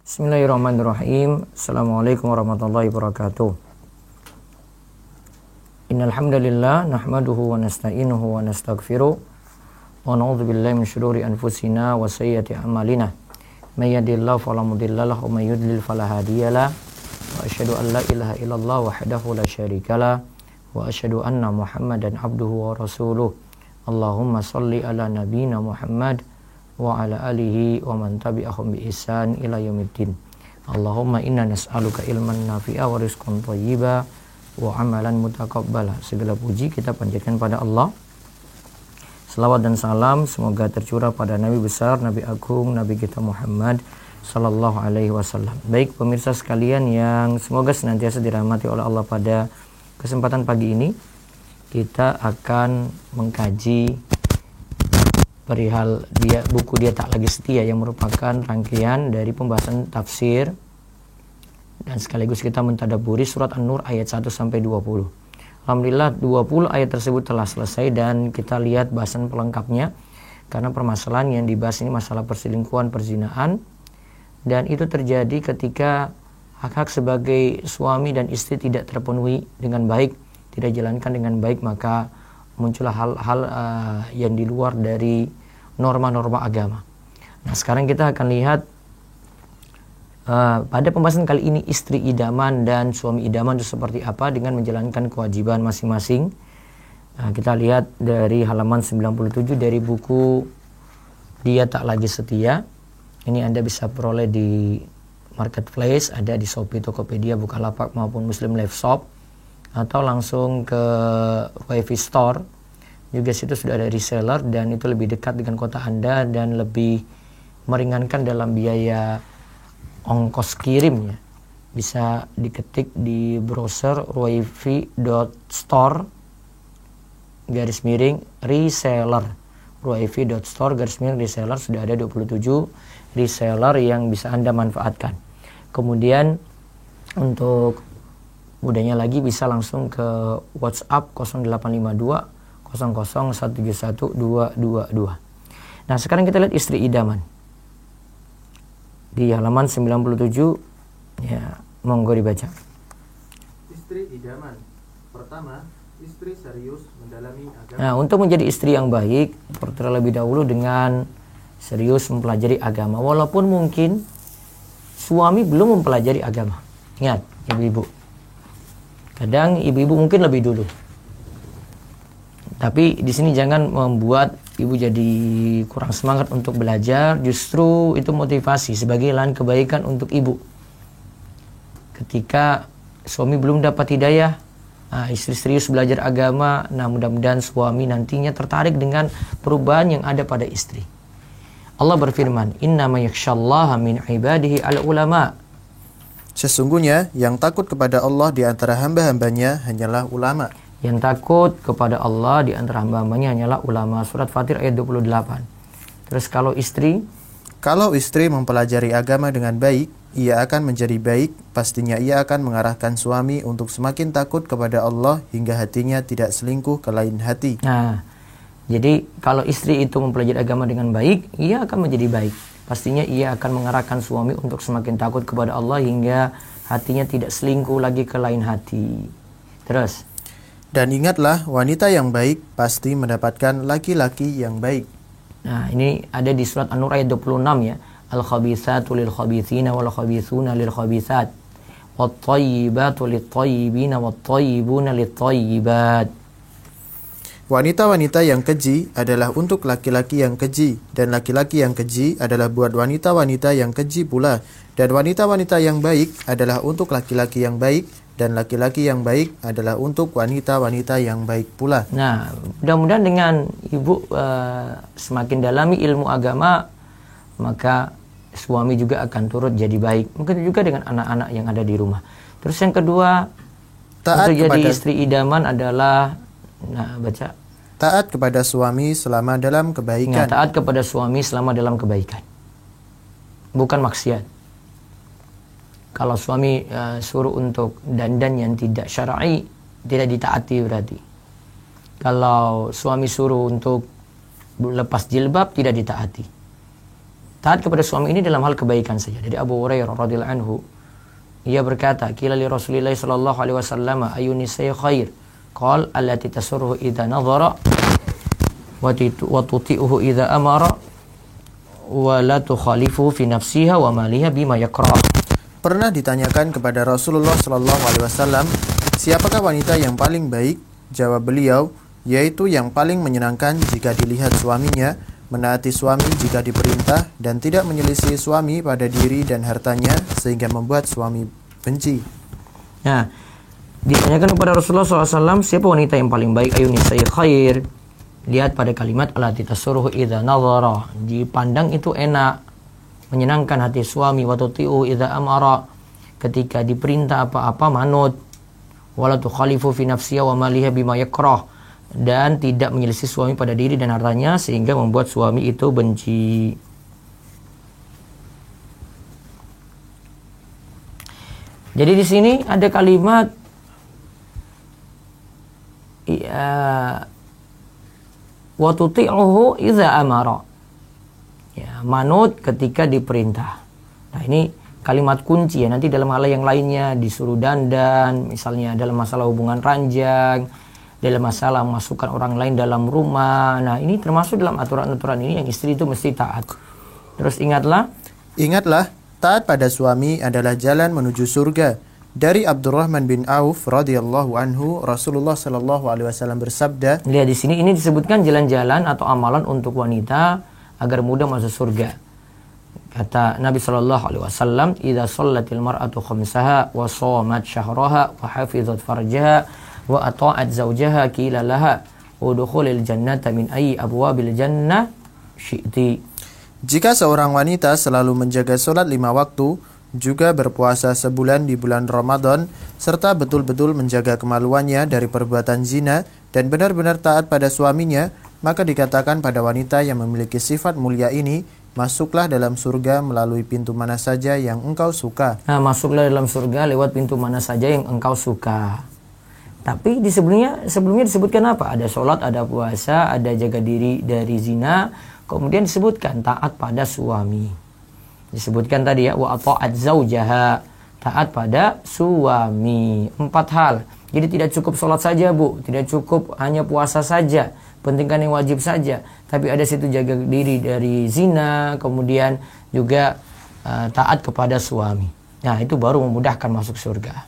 Bismillahirrahmanirrahim. Assalamualaikum warahmatullahi wabarakatuh. Innal hamdalillah nahmaduhu wa nasta'inuhu wa nastaghfiruh wa na'udzu billahi min syururi anfusina wa sayyiati a'malina. May yahdihillahu fala mudhillalah wa may yudlil fala hadiyalah. Wa asyhadu an la ilaha illallah wahdahu la syarikalah wa asyhadu anna Muhammadan abduhu wa rasuluh. Allahumma shalli ala nabiyyina Muhammad wa ala alihi wa man tabi'ahum bi ihsan ila yaumiddin. Allahumma inna nas'aluka ilman nafi'a wa rizqan thayyiba wa amalan mutaqabbala. Segala puji kita panjatkan pada Allah. Selawat dan salam semoga tercurah pada Nabi besar, Nabi agung, Nabi kita Muhammad sallallahu alaihi wasallam. Baik pemirsa sekalian yang semoga senantiasa dirahmati oleh Allah, pada kesempatan pagi ini kita akan mengkaji perihal buku Dia Tak Lagi Setia, yang merupakan rangkaian dari pembahasan tafsir dan sekaligus kita mentadaburi surat An-Nur ayat 1 sampai 20. Alhamdulillah 20 ayat tersebut telah selesai dan kita lihat bahasan pelengkapnya, karena permasalahan yang dibahas ini masalah perselingkuhan, perzinaan, dan itu terjadi ketika hak-hak sebagai suami dan istri tidak terpenuhi dengan baik, tidak dijalankan dengan baik, maka muncullah hal-hal yang di luar dari norma-norma agama. Nah, sekarang kita akan lihat pada pembahasan kali ini istri idaman dan suami idaman itu seperti apa dengan menjalankan kewajiban masing-masing. Kita lihat dari halaman 97 dari buku Dia Tak Lagi Setia. Ini Anda bisa peroleh di marketplace, ada di Shopee, Tokopedia, Bukalapak maupun Muslim Live Shop, atau langsung ke WiFi Store. Juga situ sudah ada reseller dan itu lebih dekat dengan kota Anda dan lebih meringankan dalam biaya ongkos kirimnya. Bisa diketik di browser wifi.store/reseller. wifi.store/reseller, sudah ada 27 reseller yang bisa Anda manfaatkan. Kemudian untuk mudahnya lagi bisa langsung ke WhatsApp 0852 00 171 222. Nah, sekarang kita lihat istri idaman di halaman 97. Ya, monggo dibaca. Istri idaman. Pertama, istri serius mendalami agama. Nah, untuk menjadi istri yang baik, terlebih dahulu dengan serius mempelajari agama, walaupun mungkin suami belum mempelajari agama. Ingat, ibu-ibu, kadang ibu-ibu mungkin lebih dulu. Tapi di sini jangan membuat ibu jadi kurang semangat untuk belajar. Justru itu motivasi sebagai lahan kebaikan untuk ibu. Ketika suami belum dapat hidayah, istri serius belajar agama, nah mudah-mudahan suami nantinya tertarik dengan perubahan yang ada pada istri. Allah berfirman, "Innama yakhsyallaha min ibadihi al-ulama." Sesungguhnya yang takut kepada Allah di antara hamba-hambanya hanyalah ulama. Yang takut kepada Allah di antara hamba-hambanya hanyalah ulama. Surat Fatir ayat 28. Terus kalau istri mempelajari agama dengan baik, ia akan menjadi baik. Pastinya ia akan mengarahkan suami untuk semakin takut kepada Allah hingga hatinya tidak selingkuh ke lain hati. Nah, jadi kalau istri itu mempelajari agama dengan baik, ia akan menjadi baik. Pastinya ia akan mengarahkan suami untuk semakin takut kepada Allah hingga hatinya tidak selingkuh lagi ke lain hati. Terus, dan ingatlah, wanita yang baik pasti mendapatkan laki-laki yang baik. Nah, ini ada di surat An-Nur ayat 26 ya. Al-khabithatu lil-khabithina wal-khabithuna lil-khabithat. Wat-tayyibatu lit-tayyibina wat-tayyibuna lit-tayyibat. Wanita-wanita yang keji adalah untuk laki-laki yang keji, dan laki-laki yang keji adalah buat wanita-wanita yang keji pula. Dan wanita-wanita yang baik adalah untuk laki-laki yang baik, dan laki-laki yang baik adalah untuk wanita-wanita yang baik pula. Nah, mudah-mudahan dengan ibu semakin dalami ilmu agama, maka suami juga akan turut jadi baik. Mungkin juga dengan anak-anak yang ada di rumah. Terus yang kedua, untuk jadi istri idaman adalah, baca. Taat kepada suami selama dalam kebaikan. Taat kepada suami selama dalam kebaikan, bukan maksiat. Kalau suami suruh untuk dandan yang tidak syar'i, tidak ditaati berarti. Kalau suami suruh untuk lepas jilbab, tidak ditaati. Taat kepada suami ini dalam hal kebaikan saja. Dari Abu Hurairah radhiyallahu anhu, ia berkata, qila li Rasulillah sallallahu alaihi wasallam ayun nisai khair? Qal allati tasurruhu idza nadhara wa tuti'uhu idza amara wa la tukhalifu fi nafsiha wa maliha bima yakrah. Pernah ditanyakan kepada Rasulullah sallallahu alaihi wasallam, siapakah wanita yang paling baik? Jawab beliau, yaitu yang paling menyenangkan jika dilihat suaminya, menaati suami jika diperintah, dan tidak menyelisih suami pada diri dan hartanya sehingga membuat suami benci. Nah, ditanyakan kepada Rasulullah SAW, siapa wanita yang paling baik? Ayun nisai khair. Lihat pada kalimat allati tasurruhu idza nadhara. Dipandang itu enak, menyenangkan hati suami. Wa tuti'u idza amara. Ketika diperintah apa-apa manut. Wala tukhalifu fi nafsiha wa maliha bima yakrah. Dan tidak menyelisih suami pada diri dan hartanya sehingga membuat suami itu benci. Jadi di sini ada kalimat wa tuti'uhu idza amara. Ya, manut ketika diperintah. Nah, ini kalimat kunci ya. Nanti dalam hal yang lainnya disuruh dandan, misalnya dalam masalah hubungan ranjang, dalam masalah memasukkan orang lain dalam rumah. Nah, ini termasuk dalam aturan-aturan ini yang istri itu mesti taat. Terus ingatlah, taat pada suami adalah jalan menuju surga. Dari Abdurrahman bin Auf radhiyallahu anhu, Rasulullah sallallahu alaihi wasallam bersabda, lihat di sini ini disebutkan jalan-jalan atau amalan untuk wanita agar mudah masuk surga. Kata Nabi sallallahu alaihi wasallam, "Idza shallatil mar'atu khamsaha wa shamat syahraha wa hafizat farjaha wa ata'at zawjaha qila laha udkhulil jannata min ayyi abwabil jannah syi'ti." Jika seorang wanita selalu menjaga sholat 5 waktu, juga berpuasa sebulan di bulan Ramadan, serta betul-betul menjaga kemaluannya dari perbuatan zina dan benar-benar taat pada suaminya, maka dikatakan pada wanita yang memiliki sifat mulia ini, masuklah dalam surga melalui pintu mana saja yang engkau suka. Nah, masuklah dalam surga lewat pintu mana saja yang engkau suka. Tapi sebelumnya disebutkan apa? Ada sholat, ada puasa, ada jaga diri dari zina, kemudian disebutkan taat pada suami. Disebutkan tadi ya, wa ata'at zaujaha, taat pada suami. 4 hal. Jadi tidak cukup sholat saja, Bu, tidak cukup hanya puasa saja, pentingkan yang wajib saja, tapi ada situ jaga diri dari zina, kemudian juga taat kepada suami. Nah, itu baru memudahkan masuk surga.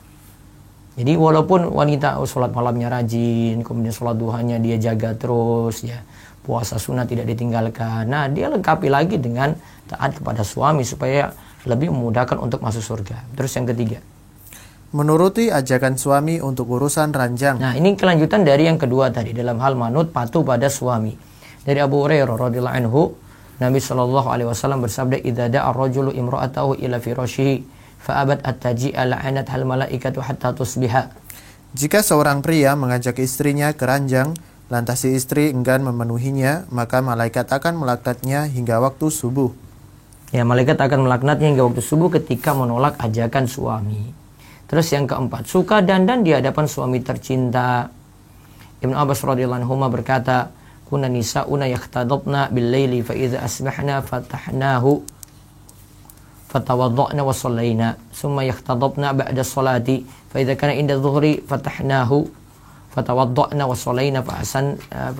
Jadi walaupun wanita sholat malamnya rajin, kemudian sholat duhanya dia jaga terus ya, puasa sunnah tidak ditinggalkan, nah dia lengkapi lagi dengan taat kepada suami supaya lebih memudahkan untuk masuk surga. Terus yang ketiga, menuruti ajakan suami untuk urusan ranjang. Nah, ini kelanjutan dari yang kedua tadi, dalam hal manut patuh pada suami. Dari Abu Hurairah radhiyallahu anhu, Nabi sallallahu alaihi wasallam bersabda, "Idza da'a ar-rajulu imra'atahu ila firashihi fa abat at-taji'a la'anat hal malaikatu hatta tusbiha." Jika seorang pria mengajak istrinya ke ranjang, lantas si istri enggan memenuhinya, maka malaikat akan melaknatnya hingga waktu subuh. Ya, malaikat akan melaknatnya hingga waktu subuh ketika menolak ajakan suami. Terus yang keempat, suka dandan di hadapan suami tercinta. Ibnu Abbas radhiyallahu anhu berkata, "Kunna nisa'una yahtadabna bil-laili fa idza asbahna fatahnahu fatawadda'na wa shallaina, summa yahtadabna ba'da sholati fa idza kana inda dhuhri fatahnahu fatawadda'na wa shallaina fa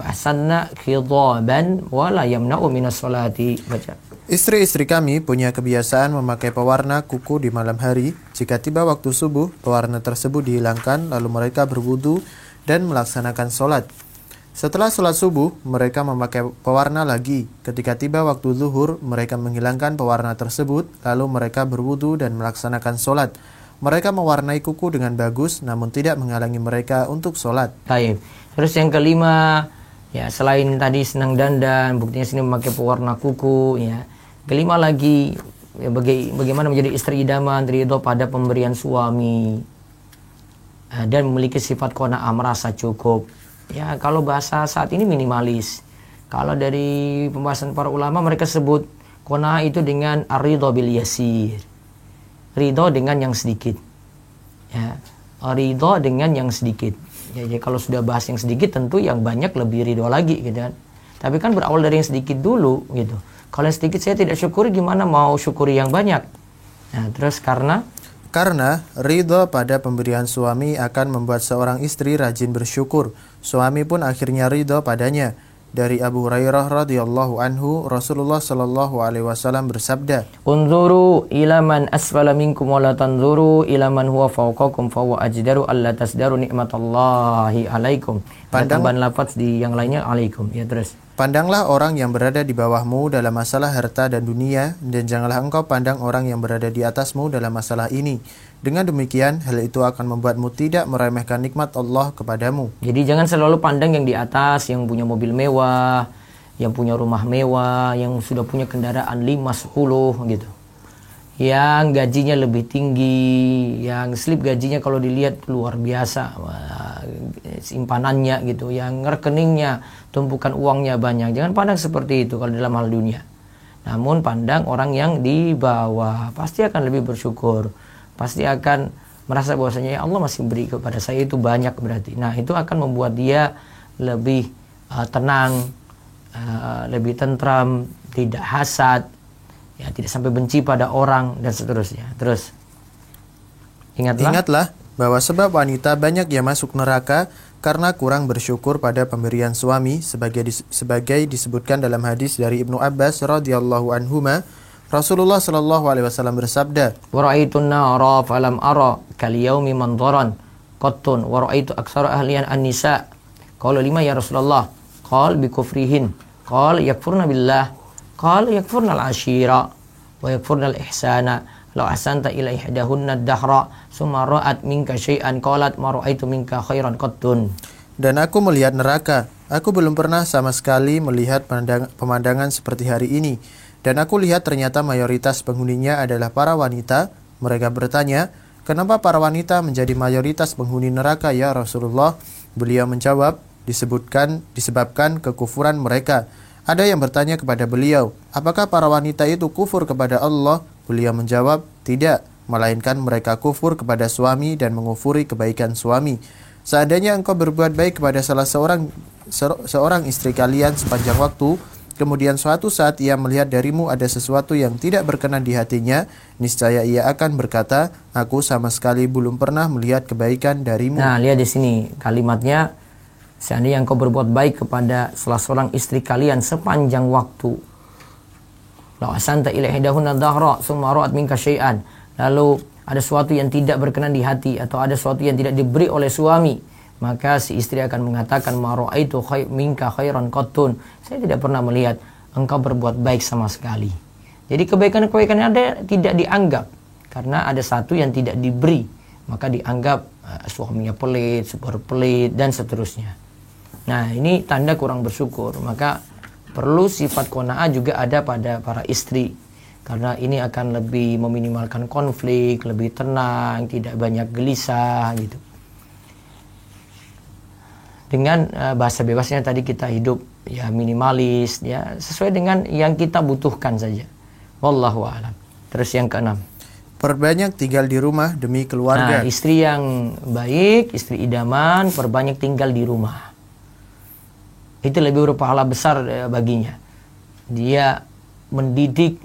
ahsanna khidaban wa la yamna'u minas sholati." Baca. Istri-istri kami punya kebiasaan memakai pewarna kuku di malam hari. Jika tiba waktu subuh, pewarna tersebut dihilangkan, lalu mereka berwudu dan melaksanakan sholat. Setelah sholat subuh, mereka memakai pewarna lagi. Ketika tiba waktu zuhur, mereka menghilangkan pewarna tersebut, lalu mereka berwudu dan melaksanakan sholat. Mereka mewarnai kuku dengan bagus, namun tidak menghalangi mereka untuk sholat. Baik. Terus yang kelima, ya selain tadi senang dandan, buktinya sini memakai pewarna kuku, ya. Kelima lagi, ya, bagaimana menjadi istri idaman, ridho pada pemberian suami, dan memiliki sifat qanaah, merasa cukup. Ya, kalau bahasa saat ini minimalis. Kalau dari pembahasan para ulama, mereka sebut qanaah itu dengan ar-ridho bil yasir, ridho dengan yang sedikit. Ya, ridho dengan yang sedikit. Ya, jadi kalau sudah bahas yang sedikit, tentu yang banyak lebih ridho lagi, gitu kan. Tapi kan berawal dari yang sedikit dulu, gitu. Kalau yang sedikit saya tidak syukuri, gimana mau syukuri yang banyak? Nah, terus karena ridho pada pemberian suami akan membuat seorang istri rajin bersyukur. Suami pun akhirnya ridho padanya. Dari Abu Hurairah radhiyallahu anhu, Rasulullah shallallahu alaihi wasallam bersabda, "Unzuru ila man asfala minkum wa la tanzuru ila man huwa fawqakum fa huwa ajdaru alla tasdaru nikmatallahi alaikum." Ada tambahan lafaz di yang lainnya alaikum. Ya, terus. Pandanglah orang yang berada di bawahmu dalam masalah harta dan dunia, dan janganlah engkau pandang orang yang berada di atasmu dalam masalah ini. Dengan demikian, hal itu akan membuatmu tidak meremehkan nikmat Allah kepadamu. Jadi jangan selalu pandang yang di atas, yang punya mobil mewah, yang punya rumah mewah, yang sudah punya kendaraan 5-10 gitu. Yang gajinya lebih tinggi, yang slip gajinya kalau dilihat luar biasa, simpanannya gitu, yang rekeningnya, tumpukan uangnya banyak. Jangan pandang seperti itu kalau dalam hal dunia. Namun pandang orang yang di bawah, pasti akan lebih bersyukur. Pasti akan merasa bahwasanya ya Allah masih beri kepada saya itu banyak berarti. Nah, itu akan membuat dia lebih tenang, lebih tentram, tidak hasad, ya, tidak sampai benci pada orang dan seterusnya. Terus ingatlah bahwa sebab wanita banyak yang masuk neraka karena kurang bersyukur pada pemberian suami, sebagai disebutkan dalam hadis dari Ibnu Abbas radhiyallahu anhuma. Rasulullah shallallahu alaihi wasallam bersabda, "Wa ra'aitun nara falam ara kal yaumi manzaran qattun wa ra'aitu aktsara ahliyan an-nisa." Qala lima ya Rasulullah? Qala bi kufrihin. Qala yakfurna billah. Qala yakfurna al-ashira wa yakfurna al-ihsana. Law ahsanta ila ihdahunna ad-dahra summa ra'at minka syai'an qalat ma ra'aitu minka khairan qattun. Dan aku melihat neraka. Aku belum pernah sama sekali melihat pemandangan seperti hari ini. Dan aku lihat ternyata mayoritas penghuninya adalah para wanita. Mereka bertanya, kenapa para wanita menjadi mayoritas penghuni neraka ya Rasulullah? Beliau menjawab, disebabkan kekufuran mereka. Ada yang bertanya kepada beliau, apakah para wanita itu kufur kepada Allah? Beliau menjawab, tidak, melainkan mereka kufur kepada suami dan mengufuri kebaikan suami. Seandainya engkau berbuat baik kepada salah seorang istri kalian sepanjang waktu, kemudian suatu saat ia melihat darimu ada sesuatu yang tidak berkenan di hatinya, niscaya ia akan berkata, aku sama sekali belum pernah melihat kebaikan darimu. Nah, lihat di sini kalimatnya, seandainya engkau berbuat baik kepada salah seorang istri kalian sepanjang waktu, law asanta ila ihdahunna dhahra summa ra'at minka syai'an, lalu ada sesuatu yang tidak berkenan di hati atau ada sesuatu yang tidak diberi oleh suami, maka si istri akan mengatakan ma ra'aitu minka khairan qattun, saya tidak pernah melihat engkau berbuat baik sama sekali. Jadi kebaikan-kebaikan yang ada tidak dianggap karena ada satu yang tidak diberi, maka dianggap suaminya pelit, super pelit dan seterusnya. Nah, ini tanda kurang bersyukur. Maka perlu sifat qanaah juga ada pada para istri, karena ini akan lebih meminimalkan konflik, lebih tenang, tidak banyak gelisah gitu. Dengan bahasa bebasnya tadi kita hidup ya minimalis, ya sesuai dengan yang kita butuhkan saja. Wallahu a'lam. Terus yang keenam, perbanyak tinggal di rumah demi keluarga. Nah, istri yang baik, istri idaman, perbanyak tinggal di rumah. Itu lebih berpahala besar baginya. Dia mendidik,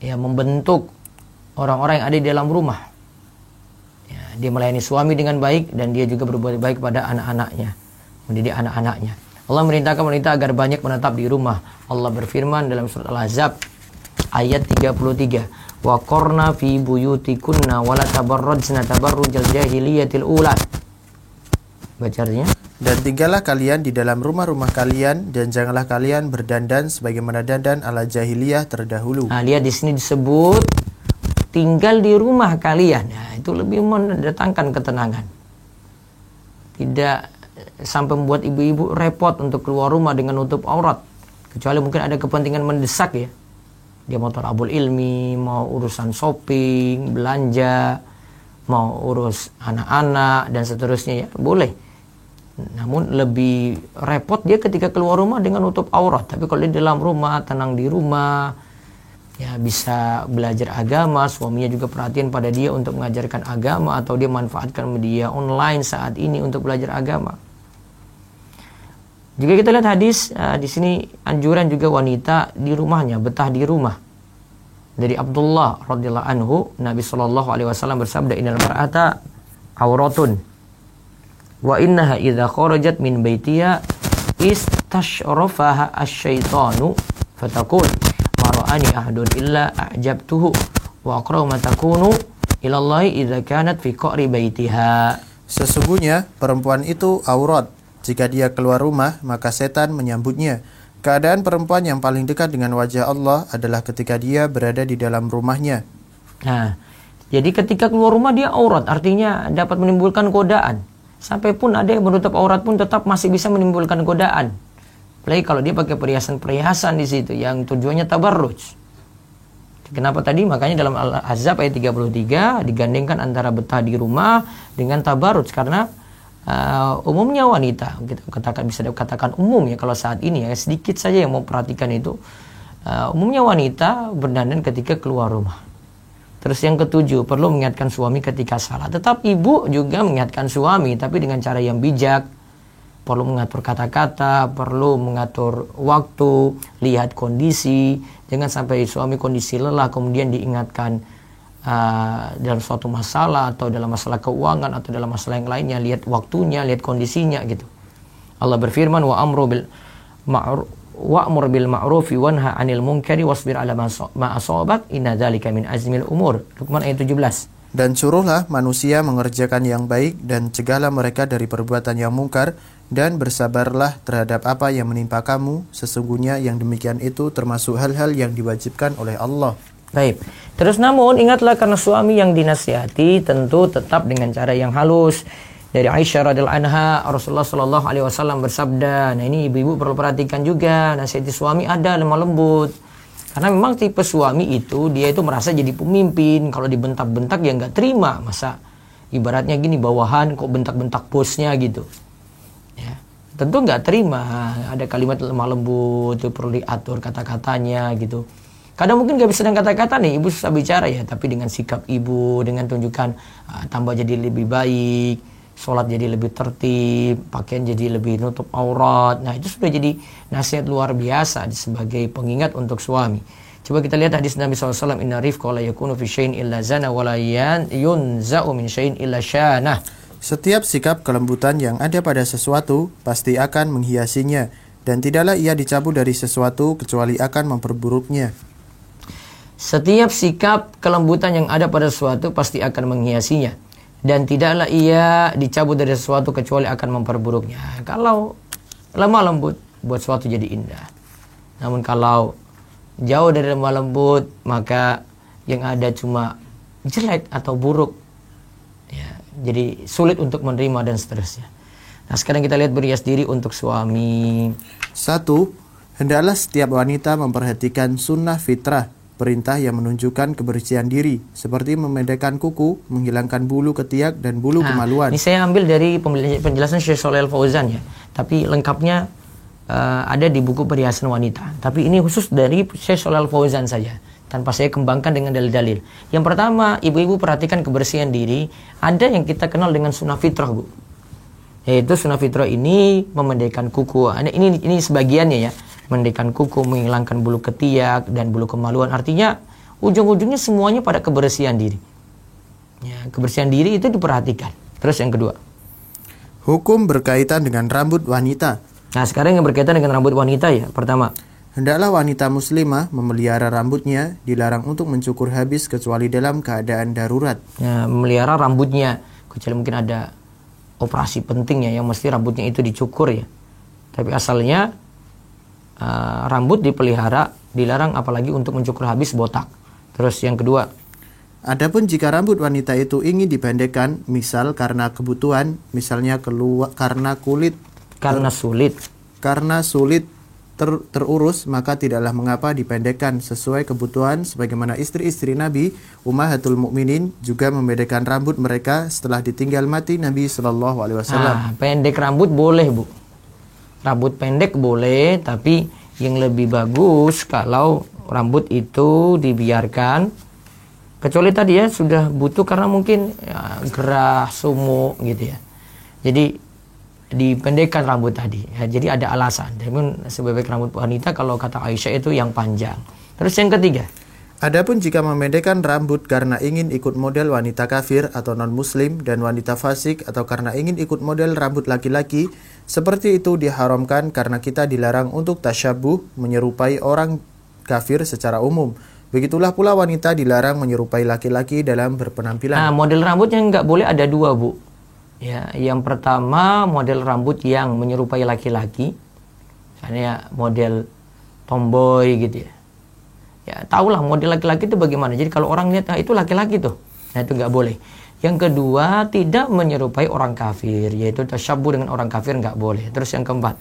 ya membentuk orang-orang yang ada di dalam rumah. Ya, dia melayani suami dengan baik dan dia juga berbuat baik pada anak-anaknya, mendidik anak-anaknya. Allah merintahkan wanita agar banyak menetap di rumah. Allah berfirman dalam surat Al-Ahzab ayat 33, wa qarna fi buyutikunna wa la tabarrajna tabarrujal jahiliyatil ula. Baca artinya. Dan tinggallah kalian di dalam rumah-rumah kalian dan janganlah kalian berdandan sebagaimana dandan ala jahiliyah terdahulu. Nah, lihat di sini disebut tinggal di rumah kalian. Nah, itu lebih mendatangkan ketenangan. Tidak sampai membuat ibu-ibu repot untuk keluar rumah dengan nutup aurat. Kecuali mungkin ada kepentingan mendesak ya. Dia mau thalabul ilmi, mau urusan shopping, belanja, mau urus anak-anak dan seterusnya ya, boleh. Namun lebih repot dia ketika keluar rumah dengan nutup aurat. Tapi kalau di dalam rumah, tenang di rumah, ya bisa belajar agama, suaminya juga perhatian pada dia untuk mengajarkan agama, atau dia manfaatkan media online saat ini untuk belajar agama. Juga kita lihat hadis di sini anjuran juga wanita di rumahnya, betah di rumah. Dari Abdullah radhiyallahu anhu, Nabi sallallahu alaihi wasallam bersabda, "Innal mar'ata auratun wa innaha idza kharajat min baitiha istashrafaha asy-syaitanu fatakun ma ra'ani ahadun illa a'jabtuhu wa aqra ma takunu ila Allah idza kanat fi qa'ri baitiha." Sesungguhnya perempuan itu aurat. Jika dia keluar rumah, maka setan menyambutnya. Keadaan perempuan yang paling dekat dengan wajah Allah adalah ketika dia berada di dalam rumahnya. Nah, jadi ketika keluar rumah dia aurat, artinya dapat menimbulkan godaan. Sampai pun ada yang menutup aurat pun tetap masih bisa menimbulkan godaan. Apalagi kalau dia pakai perhiasan-perhiasan di situ yang tujuannya tabarruj. Kenapa tadi? Makanya dalam Al-Ahzab ayat 33 digandengkan antara betah di rumah dengan tabarruj, karena umumnya wanita, kita katakan, bisa dikatakan umum ya kalau saat ini ya, sedikit saja yang mau perhatikan itu, umumnya wanita berdandan ketika keluar rumah. Terus yang ketujuh, perlu mengingatkan suami ketika salah. Tetap ibu juga mengingatkan suami, tapi dengan cara yang bijak. Perlu mengatur kata-kata, perlu mengatur waktu, lihat kondisi. Jangan sampai suami kondisi lelah kemudian diingatkan dalam suatu masalah, atau dalam masalah keuangan, atau dalam masalah yang lainnya. Lihat waktunya, lihat kondisinya gitu. Allah berfirman, wa'mur bil ma'rufi wanha 'anil munkari wasbir 'ala ma asabak inna dzalika min azmil umur. Luqman ayat 17. Dan suruhlah manusia mengerjakan yang baik dan cegahlah mereka dari perbuatan yang mungkar, dan bersabarlah terhadap apa yang menimpa kamu. Sesungguhnya yang demikian itu termasuk hal-hal yang diwajibkan oleh Allah. Baik. Terus namun ingatlah, karena suami yang dinasihati tentu tetap dengan cara yang halus. Dari Aisyah radhiyallahu anha, Rasulullah sallallahu alaihi wasallam bersabda, nah ini ibu-ibu perlu perhatikan juga, nasihati suami ada lemah lembut. Karena memang tipe suami itu, dia itu merasa jadi pemimpin, kalau dibentak-bentak ya nggak terima. Masa ibaratnya gini, bawahan kok bentak-bentak bosnya gitu. Ya, tentu nggak terima. Ada kalimat lemah lembut, itu perlu diatur kata-katanya gitu. Kadang mungkin gak bisa dengan kata-kata nih, ibu susah bicara ya, tapi dengan sikap ibu, dengan tunjukkan tambah jadi lebih baik, sholat jadi lebih tertib, pakaian jadi lebih nutup aurat. Nah itu sudah jadi nasihat luar biasa sebagai pengingat untuk suami. Coba kita lihat hadis Nabi SAW, inna rifqa la yakunu fi syai'in illa zana wa la yunza'u min syai'in illa syanah. Setiap sikap kelembutan yang ada pada sesuatu pasti akan menghiasinya, dan tidaklah ia dicabut dari sesuatu kecuali akan memperburuknya. Setiap sikap kelembutan yang ada pada sesuatu pasti akan menghiasinya, dan tidaklah ia dicabut dari sesuatu kecuali akan memperburuknya. Kalau lemah lembut, buat sesuatu jadi indah. Namun kalau jauh dari lemah lembut, maka yang ada cuma jelek atau buruk. Ya, jadi sulit untuk menerima dan seterusnya. Nah sekarang kita lihat berhias diri untuk suami. 1. Hendaklah setiap wanita memperhatikan sunnah fitrah, perintah yang menunjukkan kebersihan diri, seperti memendekkan kuku, menghilangkan bulu ketiak dan bulu kemaluan. Ini saya ambil dari penjelasan Syekh Shalih Al-Fauzan ya, tapi lengkapnya ada di buku Perhiasan Wanita. Tapi ini khusus dari Syekh Shalih Al-Fauzan saja, tanpa saya kembangkan dengan dalil-dalil. Yang pertama, ibu-ibu perhatikan kebersihan diri. Ada yang kita kenal dengan sunnah fitrah, Bu. Yaitu sunnah fitrah ini memendekkan kuku. Ini sebagiannya ya. Mendekkan kuku, menghilangkan bulu ketiak dan bulu kemaluan. Artinya ujung-ujungnya semuanya pada kebersihan diri. Ya, kebersihan diri itu diperhatikan. Terus yang kedua, hukum berkaitan dengan rambut wanita. Nah sekarang yang berkaitan dengan rambut wanita ya. Pertama, hendaklah wanita muslimah memelihara rambutnya, dilarang untuk mencukur habis kecuali dalam keadaan darurat. Ya, memelihara rambutnya, kecuali mungkin ada operasi penting ya, yang mesti rambutnya itu dicukur ya. Tapi asalnya rambut dipelihara, dilarang apalagi untuk mencukur habis botak. Terus yang kedua, adapun jika rambut wanita itu ingin dipendekkan, misal karena kebutuhan, misalnya karena sulit terurus, maka tidaklah mengapa dipendekkan sesuai kebutuhan, sebagaimana istri-istri Nabi Ummahatul Mukminin juga memendekkan rambut mereka setelah ditinggal mati Nabi Shallallahu Alaihi Wasallam. Pendek rambut boleh, Bu. Rambut pendek boleh, tapi yang lebih bagus kalau rambut itu dibiarkan, kecuali tadi ya sudah butuh karena mungkin ya, gerah, sumuk gitu ya. Jadi dipendekkan rambut tadi. Ya, jadi ada alasan. Namun sebaik rambut wanita kalau kata Aisyah itu yang panjang. Terus yang ketiga. Adapun jika memendekkan rambut karena ingin ikut model wanita kafir atau non-muslim dan wanita fasik atau karena ingin ikut model rambut laki-laki, seperti itu diharamkan karena kita dilarang untuk tasyabuh menyerupai orang kafir secara umum. Begitulah pula wanita dilarang menyerupai laki-laki dalam berpenampilan. Nah, model rambut yang nggak boleh ada dua, Bu. Ya, yang pertama model rambut yang menyerupai laki-laki, misalnya model tomboy gitu ya. Ya, tahulah model laki-laki itu bagaimana. Jadi kalau orang lihat, itu laki-laki tuh. Nah, itu nggak boleh. Yang kedua, tidak menyerupai orang kafir, yaitu tasyabuh dengan orang kafir nggak boleh. Terus yang keempat.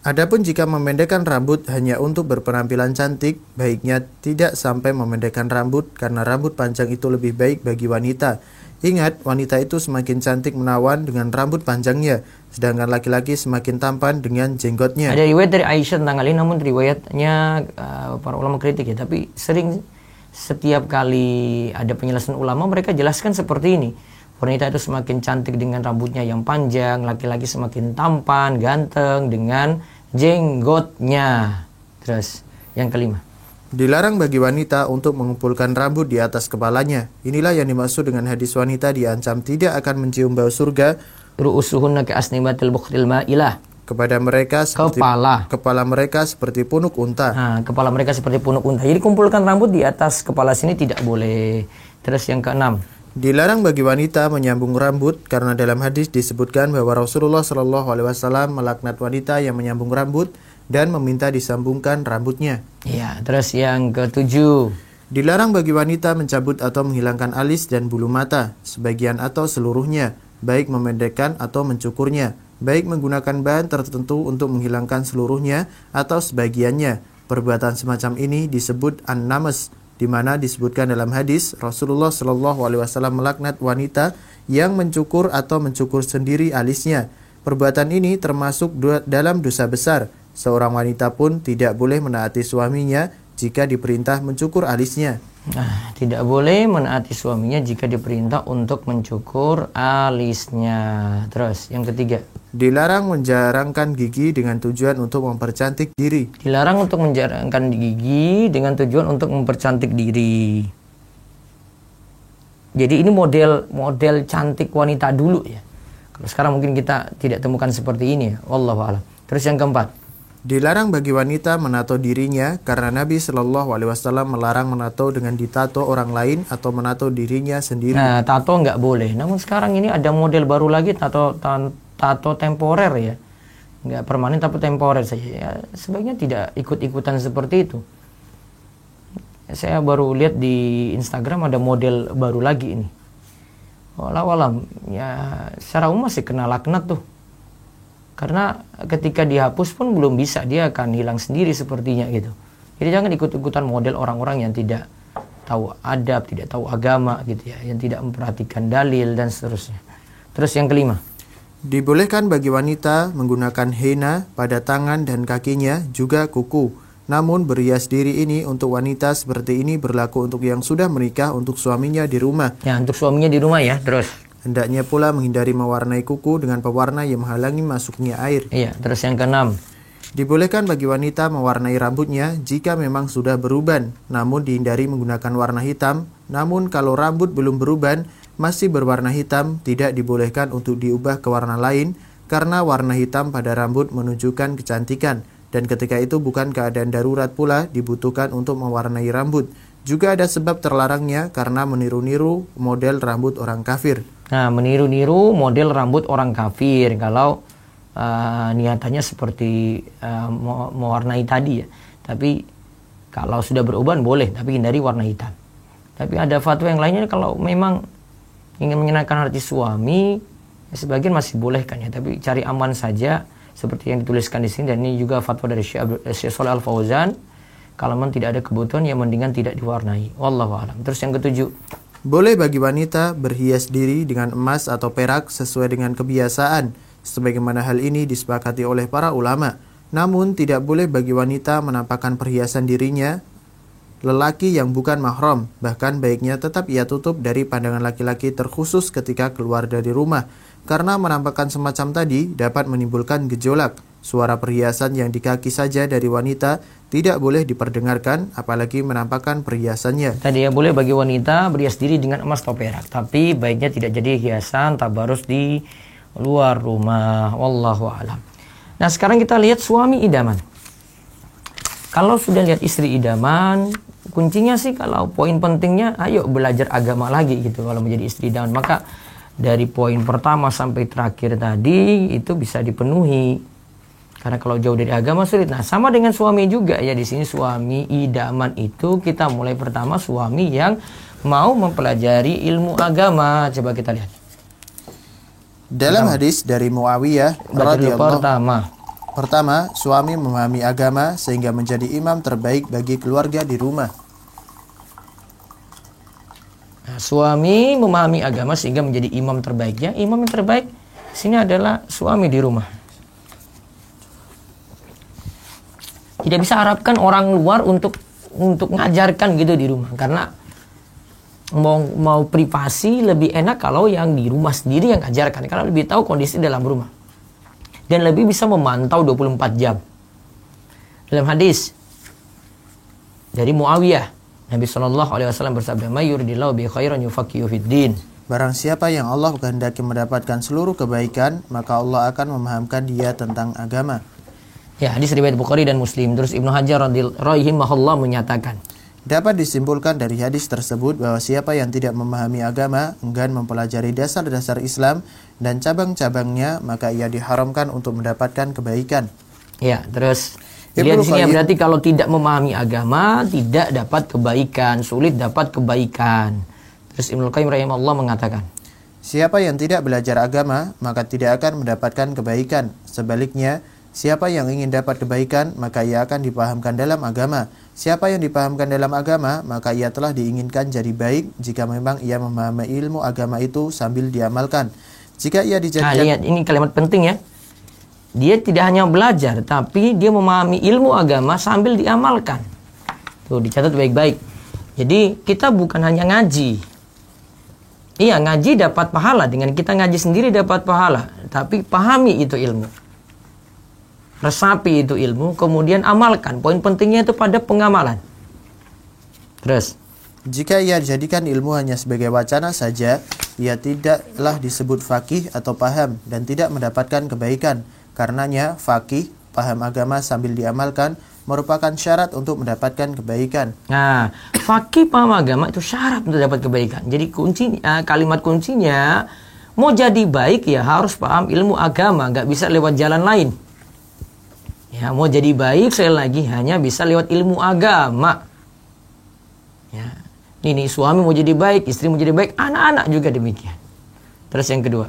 Adapun jika memendekkan rambut hanya untuk berpenampilan cantik, baiknya tidak sampai memendekkan rambut karena rambut panjang itu lebih baik bagi wanita. Ingat, wanita itu semakin cantik menawan dengan rambut panjangnya, sedangkan laki-laki semakin tampan dengan jenggotnya. Ada riwayat dari Aisyah tentang hal ini, namun riwayatnya para ulama kritik ya. Tapi setiap kali ada penjelasan ulama, mereka jelaskan seperti ini. Wanita itu semakin cantik dengan rambutnya yang panjang, laki-laki semakin tampan, ganteng dengan jenggotnya. Terus yang kelima. Dilarang bagi wanita untuk mengumpulkan rambut di atas kepalanya. Inilah yang dimaksud dengan hadis wanita diancam tidak akan mencium bau surga. Ru'usuhunna ka'asnimatil bukhtil ma'ilah. Kepada mereka seperti kepala mereka seperti punuk unta. Nah, kepala mereka seperti punuk unta. Jadi kumpulkan rambut di atas kepala sini tidak boleh. Terus yang keenam. Dilarang bagi wanita menyambung rambut karena dalam hadis disebutkan bahwa Rasulullah Shallallahu Alaihi Wasallam melaknat wanita yang menyambung rambut dan meminta disambungkan rambutnya. Ya, terus yang ketujuh. Dilarang bagi wanita mencabut atau menghilangkan alis dan bulu mata, sebagian atau seluruhnya, baik memendekkan atau mencukurnya, baik menggunakan bahan tertentu untuk menghilangkan seluruhnya atau sebagiannya. Perbuatan semacam ini disebut an-namas, di mana disebutkan dalam hadis Rasulullah Shallallahu Alaihi Wasallam melaknat wanita yang mencukur atau mencukur sendiri alisnya. Perbuatan ini termasuk dalam dosa besar. Seorang wanita pun tidak boleh menaati suaminya jika diperintah mencukur alisnya. Nah, tidak boleh menaati suaminya jika diperintah untuk mencukur alisnya. Terus yang ketiga. Dilarang menjarangkan gigi dengan tujuan untuk mempercantik diri. Dilarang untuk menjarangkan gigi dengan tujuan untuk mempercantik diri. Jadi ini model cantik wanita dulu ya. Kalau sekarang mungkin kita tidak temukan seperti ini ya. Wallahu a'lam. Terus yang keempat. Dilarang bagi wanita menato dirinya karena Nabi Shallallahu Alaihi Wasallam melarang menato dengan ditato orang lain atau menato dirinya sendiri. Nah, tato nggak boleh. Namun sekarang ini ada model baru lagi, tato temporer ya, nggak permanen tapi temporer saja. Ya, sebaiknya tidak ikut-ikutan seperti itu. Saya baru lihat di Instagram ada model baru lagi ini. Walau ya secara umum masih kena laknat tuh. Karena ketika dihapus pun belum bisa, dia akan hilang sendiri sepertinya gitu. Jadi jangan ikut-ikutan model orang-orang yang tidak tahu adab, tidak tahu agama gitu ya, yang tidak memperhatikan dalil dan seterusnya. Terus yang kelima. Dibolehkan bagi wanita menggunakan henna pada tangan dan kakinya, juga kuku. Namun berhias diri ini untuk wanita seperti ini berlaku untuk yang sudah menikah untuk suaminya di rumah. Ya, untuk suaminya di rumah ya, terus. Hendaknya pula menghindari mewarnai kuku dengan pewarna yang menghalangi masuknya air. Iya, terus yang keenam. Dibolehkan bagi wanita mewarnai rambutnya jika memang sudah beruban, namun dihindari menggunakan warna hitam. Namun kalau rambut belum beruban, masih berwarna hitam, tidak dibolehkan untuk diubah ke warna lain, karena warna hitam pada rambut menunjukkan kecantikan. Dan ketika itu bukan keadaan darurat pula dibutuhkan untuk mewarnai rambut. Juga ada sebab terlarangnya karena meniru-niru model rambut orang kafir. Nah, meniru-niru model rambut orang kafir kalau niatannya seperti mewarnai tadi ya. Tapi kalau sudah beruban boleh, tapi hindari warna hitam. Tapi ada fatwa yang lainnya kalau memang ingin menyenangkan hati suami, ya sebagian masih bolehkan ya. Tapi cari aman saja seperti yang dituliskan di sini, dan ini juga fatwa dari Syekh Shalih Al Fauzan. Kalau memang tidak ada kebutuhan, ya mendingan tidak diwarnai. Wallahu a'lam. Terus yang ketujuh. Boleh bagi wanita berhias diri dengan emas atau perak sesuai dengan kebiasaan, sebagaimana hal ini disepakati oleh para ulama. Namun tidak boleh bagi wanita menampakkan perhiasan dirinya lelaki yang bukan mahram. Bahkan baiknya tetap ia tutup dari pandangan laki-laki terkhusus ketika keluar dari rumah. Karena menampakkan semacam tadi dapat menimbulkan gejolak. Suara perhiasan yang di kaki saja dari wanita tidak boleh diperdengarkan, apalagi menampakkan perhiasannya. Tadi ya boleh bagi wanita berhias diri dengan emas atau perak, tapi baiknya tidak jadi hiasan tabarus di luar rumah. Wallahu a'lam. Nah, sekarang kita lihat suami idaman. Kalau sudah lihat istri idaman, kuncinya sih kalau poin pentingnya, ayo belajar agama lagi gitu kalau menjadi istri idaman. Maka dari poin pertama sampai terakhir tadi itu bisa dipenuhi. Karena kalau jauh dari agama sulit. Nah, sama dengan suami juga ya, di sini suami idaman itu kita mulai pertama suami yang mau mempelajari ilmu agama. Coba kita lihat. Dalam hadis dari Muawiyah radhiyallahu pertama, suami memahami agama sehingga menjadi imam terbaik bagi keluarga di rumah. Nah, suami memahami agama sehingga menjadi imam terbaiknya. Imam yang terbaik sini adalah suami di rumah. Tidak bisa harapkan orang luar untuk ngajarkan gitu di rumah, karena mau privasi lebih enak kalau yang di rumah sendiri yang ngajarkan, karena lebih tahu kondisi dalam rumah dan lebih bisa memantau 24 jam. Dalam hadis dari Muawiyah, Nabi SAW bersabda, "May yuridillahu bi khairan yufaqihu fid din." Barang siapa yang Allah kehendaki mendapatkan seluruh kebaikan, maka Allah akan memahamkan dia tentang agama. Ya, hadis riwayat Bukhari dan Muslim. Terus Ibnu Hajar rahimahullah menyatakan, dapat disimpulkan dari hadis tersebut bahwa siapa yang tidak memahami agama, enggan mempelajari dasar-dasar Islam dan cabang-cabangnya, maka ia diharamkan untuk mendapatkan kebaikan. Ya, terus lihat di sini ya, berarti kalau tidak memahami agama tidak dapat kebaikan, sulit dapat kebaikan. Terus Ibnu Qayyim rahimahullah mengatakan, siapa yang tidak belajar agama maka tidak akan mendapatkan kebaikan. Sebaliknya, siapa yang ingin dapat kebaikan maka ia akan dipahamkan dalam agama. Siapa yang dipahamkan dalam agama maka ia telah diinginkan jadi baik jika memang ia memahami ilmu agama itu sambil diamalkan. Jika ia dijadikan... Nah, lihat ini kalimat penting ya. Dia tidak hanya belajar, tapi dia memahami ilmu agama sambil diamalkan. Tuh, dicatat baik-baik. Jadi, kita bukan hanya ngaji. Iya, ngaji dapat pahala. Dengan kita ngaji sendiri dapat pahala. Tapi pahami itu ilmu. Resapi itu ilmu, kemudian amalkan. Poin pentingnya itu pada pengamalan. Terus. Jika ia dijadikan ilmu hanya sebagai wacana saja, ia tidaklah disebut faqih atau paham dan tidak mendapatkan kebaikan. Karenanya, faqih, paham agama sambil diamalkan, merupakan syarat untuk mendapatkan kebaikan. Nah, faqih paham agama itu syarat untuk dapat kebaikan. Jadi kalimat kuncinya, mau jadi baik ya harus paham ilmu agama, nggak bisa lewat jalan lain. Ya, mau jadi baik sekali lagi hanya bisa lewat ilmu agama. Ya, ini suami mau jadi baik, istri mau jadi baik, anak-anak juga demikian. Terus yang kedua.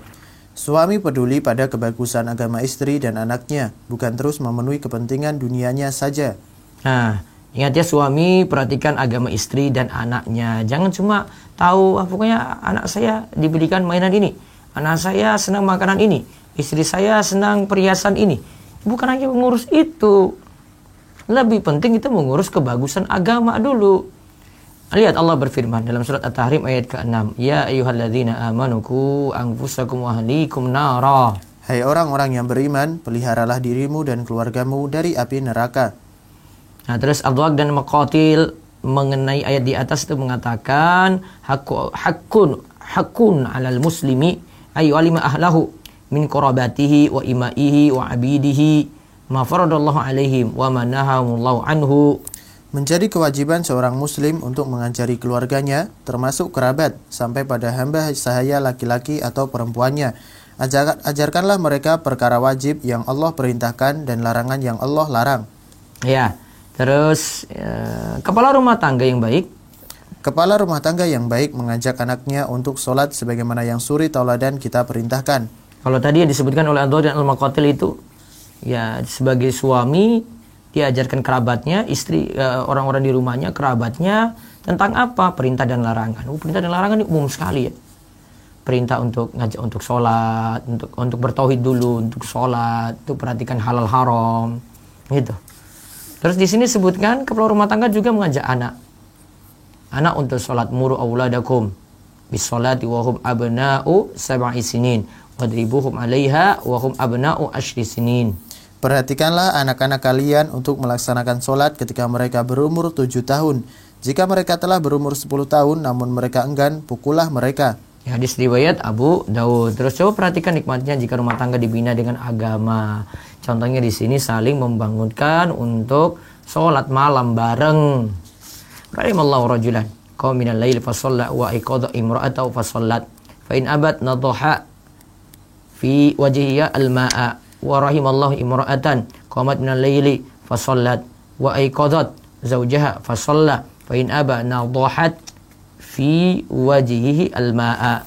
Suami peduli pada kebagusan agama istri dan anaknya, bukan terus memenuhi kepentingan dunianya saja. Nah, ingat ya, suami perhatikan agama istri dan anaknya. Jangan cuma tahu, pokoknya anak saya diberikan mainan ini, anak saya senang makanan ini, istri saya senang perhiasan ini. Bukan hanya mengurus itu. Lebih penting itu mengurus kebagusan agama dulu. Lihat Allah berfirman dalam surat At-Tahrim ayat ke-6. Ya ayyuhalladzina amanu qu anfusakum wa ahlikum nara. Hai orang-orang yang beriman, peliharalah dirimu dan keluargamu dari api neraka. Nah, terus Abdullah dan Maqatil mengenai ayat di atas itu mengatakan hakun 'alal muslimi ayu alima ahlahu min qarabatihi wa imaihi wa abidihi ma faradallahu alaihim wa ma nahahumullahu anhu. Menjadi kewajiban seorang muslim untuk mengajari keluarganya, termasuk kerabat, sampai pada hamba sahaya laki-laki atau perempuannya. Ajarkanlah mereka perkara wajib yang Allah perintahkan dan larangan yang Allah larang. Ya, terus kepala rumah tangga yang baik. Kepala rumah tangga yang baik mengajak anaknya untuk sholat sebagaimana yang suri tauladan kita perintahkan. Kalau tadi yang disebutkan oleh Abdullah dan Al-Maqatil itu, ya sebagai suami, dia ajarkan kerabatnya, istri, orang-orang di rumahnya, kerabatnya, tentang apa? Perintah dan larangan. Perintah dan larangan ini umum sekali ya. Perintah untuk ngajak untuk sholat, untuk bertauhid dulu, untuk sholat, untuk perhatikan halal haram, gitu. Terus di sini sebutkan kepala rumah tangga juga mengajak anak untuk sholat, muru auladakum bisolati wa hum abna'u sab'i sinin wadribuhum 'alaiha wa hum abna'u 10 sinin. Perhatikanlah anak-anak kalian untuk melaksanakan solat ketika mereka berumur 7 tahun. Jika mereka telah berumur 10 tahun namun mereka enggan, pukullah mereka. Hadis riwayat Abu Daud. Terus coba perhatikan nikmatnya jika rumah tangga dibina dengan agama. Contohnya di sini saling membangunkan untuk sholat malam bareng. Rahimallahu rajulan qama minal lail fa shalla wa iqadha imra'atahu fa shallat fa in abat nadhaha fi wajhiha al-ma'a wa rahimallahu imra'atan qamat minal laili fa shallat wa iqadhat zawjaha fa shalla fa in aba nadhahat fi wajhihi al-ma'a.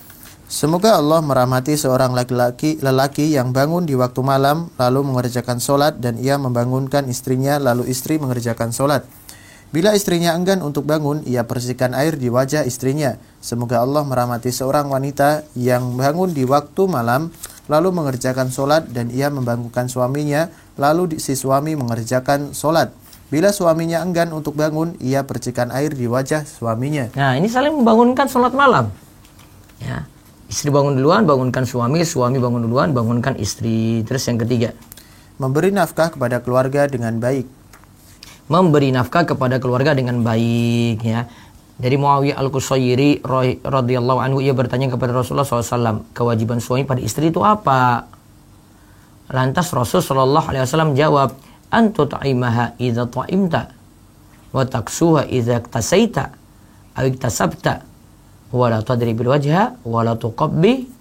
Semoga Allah merahmati seorang lelaki yang bangun di waktu malam lalu mengerjakan solat dan ia membangunkan istrinya lalu istri mengerjakan solat. Bila istrinya enggan untuk bangun, ia bersihkan air di wajah istrinya. Semoga Allah merahmati seorang wanita yang bangun di waktu malam lalu mengerjakan solat dan ia membangunkan suaminya lalu si suami mengerjakan solat. Bila suaminya enggan untuk bangun, ia percikan air di wajah suaminya. Nah, ini saling membangunkan sholat malam. Ya, istri bangun duluan, bangunkan suami, suami bangun duluan, bangunkan istri. Terus yang ketiga, memberi nafkah kepada keluarga dengan baik. Memberi nafkah kepada keluarga dengan baik. Ya, dari Muawiyah al-Qusayri radhiyallahu anhu, ia bertanya kepada Rasulullah SAW, kewajiban suami pada istri itu apa? Lantas Rasulullah SAW jawab, antu ta'imaha idza ta'imta wa taksuha idza iktasaita aw iktasabta wa la tadribil wajha wa la tuqabbi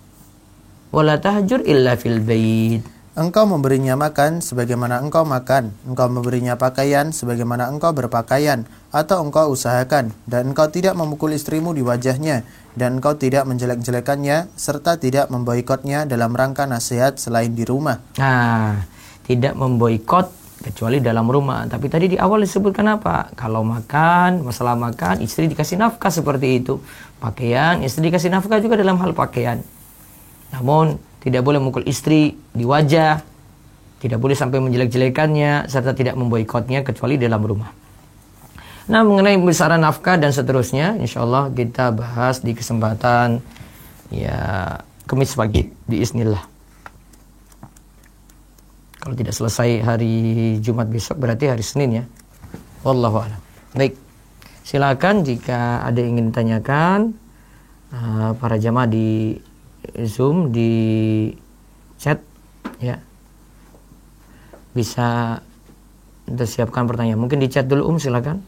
wa la tahjur illa fil bait. Engkau memberinya makan sebagaimana engkau makan, engkau memberinya pakaian sebagaimana engkau berpakaian, atau engkau usahakan, dan engkau tidak memukul istrimu di wajahnya, dan engkau tidak menjelek-jelekannya, serta tidak memboikotnya dalam rangka nasihat selain di rumah. Nah, tidak memboikot kecuali dalam rumah. Tapi tadi di awal disebutkan apa? Kalau makan, masalah makan, istri dikasih nafkah seperti itu. Pakaian, istri dikasih nafkah juga dalam hal pakaian. Namun tidak boleh mukul istri di wajah, tidak boleh sampai menjelek-jelekannya, serta tidak memboikotnya kecuali dalam rumah. Nah, mengenai besaran nafkah dan seterusnya, insya Allah kita bahas di kesempatan Kamis pagi, biiznillah. Kalau tidak selesai hari Jumat besok, berarti hari Senin ya. Wallahu a'lam. Baik, silakan jika ada yang ingin ditanyakan, para jamaah di Zoom, di chat ya, bisa siapkan pertanyaan. Mungkin di chat dulu silakan.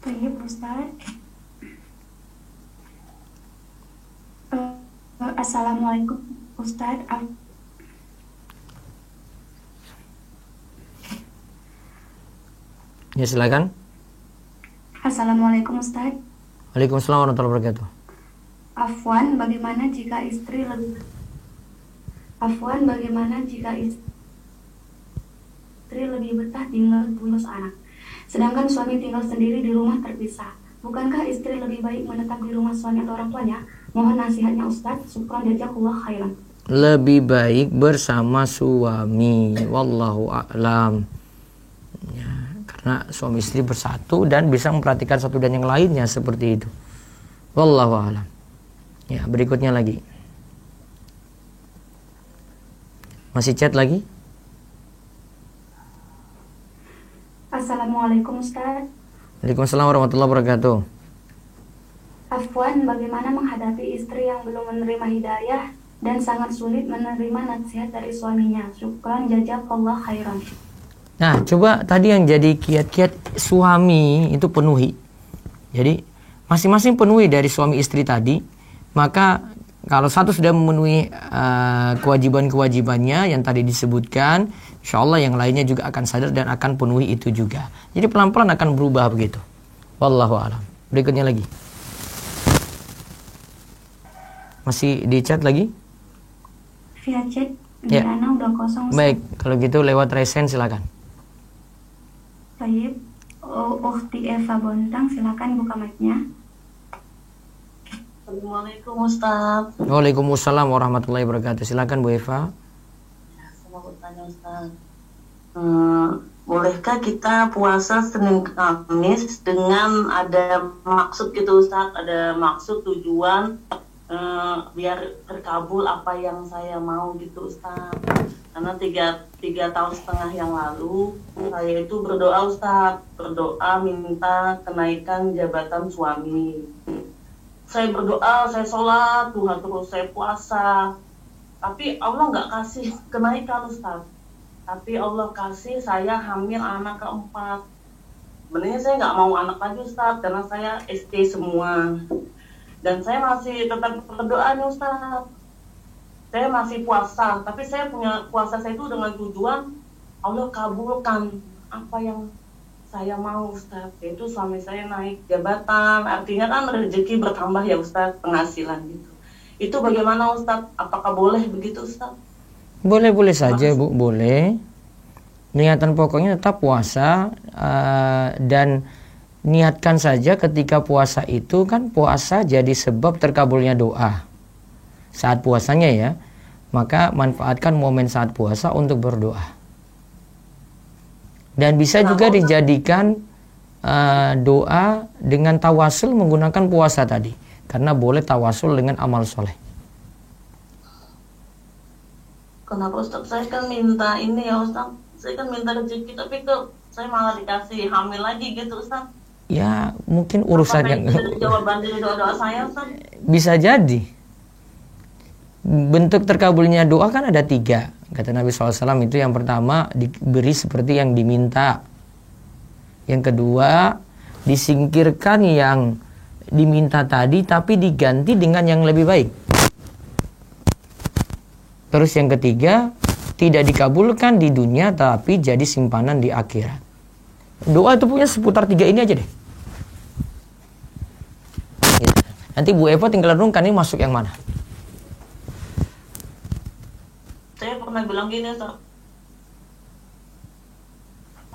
Baik, Ustaz. Assalamualaikum Ustaz. Ya, silakan. Assalamualaikum Ustaz. Waalaikumsalam warahmatullahi wabarakatuh. Afwan, bagaimana jika istri lebih betah tinggal ngurus anak, sedangkan suami tinggal sendiri di rumah terpisah? Bukankah istri lebih baik menetap di rumah suami atau orang tuanya? Mohon nasihatnya Ustaz. Syukran jazakallahu khairan. Lebih baik bersama suami. Wallahu a'lam. Ya, karena suami istri bersatu dan bisa memperhatikan satu dan yang lainnya seperti itu. Wallahu a'lam. Ya, berikutnya lagi. Masih chat lagi? Assalamualaikum Ustaz. Waalaikumsalam warahmatullahi wabarakatuh. Afwan, bagaimana menghadapi istri yang belum menerima hidayah dan sangat sulit menerima nasihat dari suaminya? Syukran jazakallahu khairan. Nah, coba tadi yang jadi kiat-kiat suami itu penuhi. Jadi masing-masing penuhi dari suami istri tadi. Maka kalau satu sudah memenuhi kewajiban-kewajibannya yang tadi disebutkan, insya Allah yang lainnya juga akan sadar dan akan penuhi itu juga. Jadi pelan-pelan akan berubah begitu. Wallahu a'lam. Berikutnya lagi. Masih di chat lagi? Via chat, Ya. Ana udah kosong. Baik, kalau gitu lewat resen silakan. Baik, Ukhti Eva Bontang, silakan buka mic-nya. Assalamualaikum Ustaz. Waalaikumsalam warahmatullahi wabarakatuh. Silakan Bu Eva. Saya mau bertanya Ustaz. bolehkah kita puasa Senin Kamis dengan ada maksud gitu Ustaz, ada maksud tujuan biar terkabul apa yang saya mau gitu Ustaz. Karena tiga tahun setengah yang lalu saya itu berdoa Ustaz, berdoa minta kenaikan jabatan suami. Saya berdoa, saya sholat, Tuhan terus saya puasa, tapi Allah nggak kasih kenaikan Ustaz. Tapi Allah kasih saya hamil anak keempat. Sebenarnya saya nggak mau anak lagi Ustaz, karena saya SD semua. Dan saya masih tetap berdoa nih Ustaz. Saya masih puasa, tapi saya punya puasa saya itu dengan tujuan Allah kabulkan apa yang saya mau Ustaz. Yaitu suami saya naik jabatan, artinya kan rezeki bertambah ya Ustaz, penghasilan gitu. Itu bagaimana Ustaz? Apakah boleh begitu Ustaz? Boleh-boleh saja Bu, boleh. Niatan pokoknya tetap puasa, dan niatkan saja ketika puasa itu kan puasa jadi sebab terkabulnya doa saat puasanya ya. Maka manfaatkan momen saat puasa untuk berdoa. Dan bisa juga dijadikan doa dengan tawasul menggunakan puasa tadi. Karena boleh tawasul dengan amal soleh. Kenapa Ustaz? Saya kan minta ini ya Ustaz. Saya kan minta rezeki, tapi kok saya malah dikasih hamil lagi gitu Ustaz. Ya mungkin urusan Apakah yang itu dari jawaban dari doa-doa saya Ustaz? bisa jadi. Bentuk terkabulnya doa kan ada 3. Kata Nabi SAW itu yang pertama diberi seperti yang diminta. Yang kedua disingkirkan yang diminta tadi tapi diganti dengan yang lebih baik. Terus yang ketiga, tidak dikabulkan di dunia tapi jadi simpanan di akhirat. Doa itu punya seputar 3 ini aja deh. Gitu. Nanti Bu Eva tinggal renungkan ini masuk yang mana. Saya pernah bilang gini Ustaz.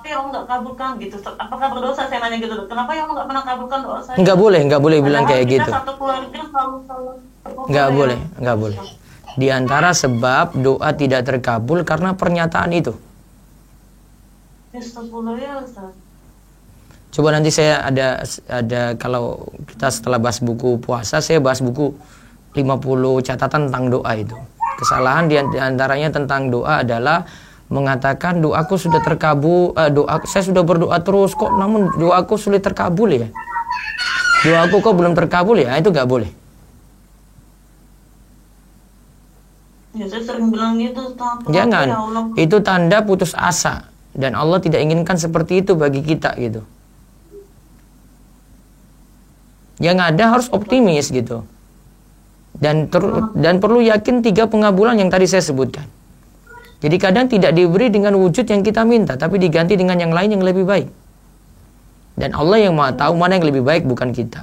Tapi Allah nggak kabulkan gitu Ustaz. Apakah berdosa? Saya nanya gitu. Kenapa Allah nggak pernah kabulkan doa saya? Nggak boleh bilang kayak gitu. Kita satu keluarga selalu. Nggak boleh. Di antara sebab doa tidak terkabul karena pernyataan itu. Astagfirullah ya Ustaz. Coba nanti saya ada kalau kita setelah bahas buku puasa, saya bahas buku 50 catatan tentang doa itu. Kesalahan di antaranya tentang doa adalah mengatakan doaku sudah terkabul, saya sudah berdoa terus kok, namun doaku sulit terkabul ya. Doaku kok belum terkabul ya, itu nggak boleh. Ya saya sering bilang gitu Ustaz. Jangan, Ya Allah. itu tanda putus asa dan Allah tidak inginkan seperti itu bagi kita gitu. Yang ada harus optimis gitu. Dan perlu yakin 3 pengabulan yang tadi saya sebutkan. Jadi kadang tidak diberi dengan wujud yang kita minta, tapi diganti dengan yang lain yang lebih baik. Dan Allah yang Maha tahu mana yang lebih baik, bukan kita.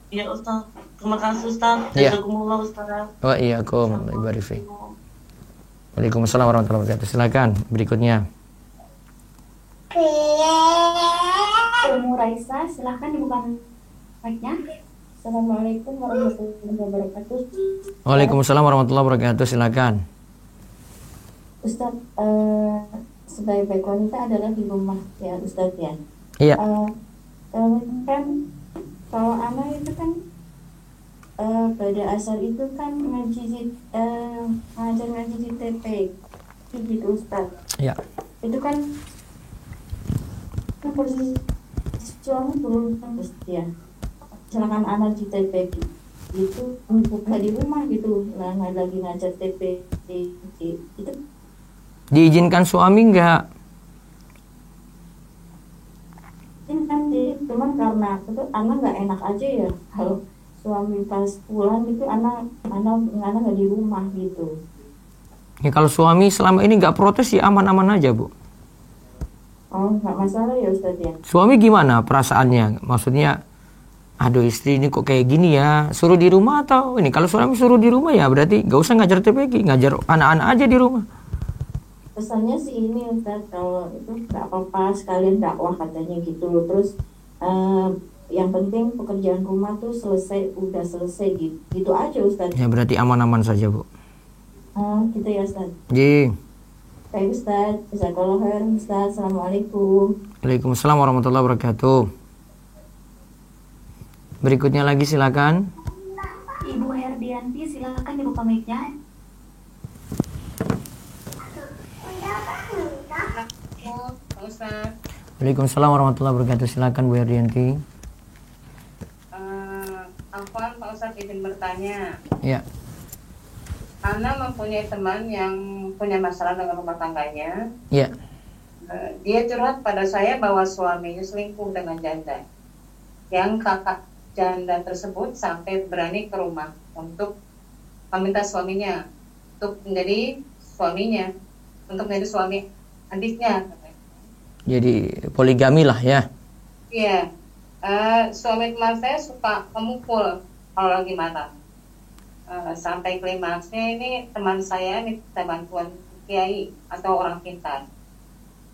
Ya Ustaz. Terima kasih Ustaz. Ya. Jazakumullah Ustaz. Wa iyyakum. Waalaikumsalam warahmatullahi wabarakatuh. Silakan berikutnya. Ilmu Raisa, silahkan dibuka mic-nya. Assalamualaikum warahmatullahi wabarakatuh. Waalaikumsalam warahmatullahi wabarakatuh. Silakan. Ustaz, sebaik-baik wanita adalah di rumah ya Ustaz ya. Iya. Kan kalau anak itu kan pada asal itu kan ngajar ngaji di TP gitu Ustaz. Iya. Itu kan posisi suami belum terus ya. Silakan anak di TP itu buka di rumah gitu, nah lagi ngajar TP itu Diizinkan suami enggak? kan cuman karena itu anak nggak enak aja ya kalau suami pas pulang itu anak nggak di rumah gitu. Ya kalau suami selama ini nggak protes ya aman-aman aja Bu. Oh nggak masalah ya Ustaz ya. Suami gimana perasaannya? Maksudnya, aduh istri ini kok kayak gini ya, suruh di rumah atau ini? Kalau suami suruh di rumah ya berarti nggak usah ngajar TPQ, ngajar anak-anak aja di rumah. Pesannya sih ini Ustaz, kalau itu nggak apa-apa sekalian dakwah katanya gitu. Terus yang penting pekerjaan rumah tuh udah selesai gitu aja Ustaz. Ya berarti aman-aman saja Bu. Gitu ya Ustaz. Ji. Baik Ustaz, jazakallahu khairan Ustaz. Assalamualaikum. Waalaikumsalam warahmatullahi wabarakatuh. Berikutnya lagi silakan. Ibu Herdianti, silakan dibuka mic-nya. Pak Ustaz. Waalaikumsalam warahmatullahi wabarakatuh. Silakan Bu Herdianti. Afwan Pak Ustaz, izin bertanya. Ya. Ana mempunyai teman yang punya masalah dengan rumah tangganya. Ya. Dia curhat pada saya bahwa suaminya selingkuh dengan janda. Yang kakak janda tersebut sampai berani ke rumah untuk meminta suaminya untuk menjadi suaminya, untuk menjadi suami adiknya. Jadi poligami lah ya. Iya. Suami teman saya suka memukul kalau lagi marah. Sampai klimaksnya ini teman saya minta bantuan kiai atau orang pintar.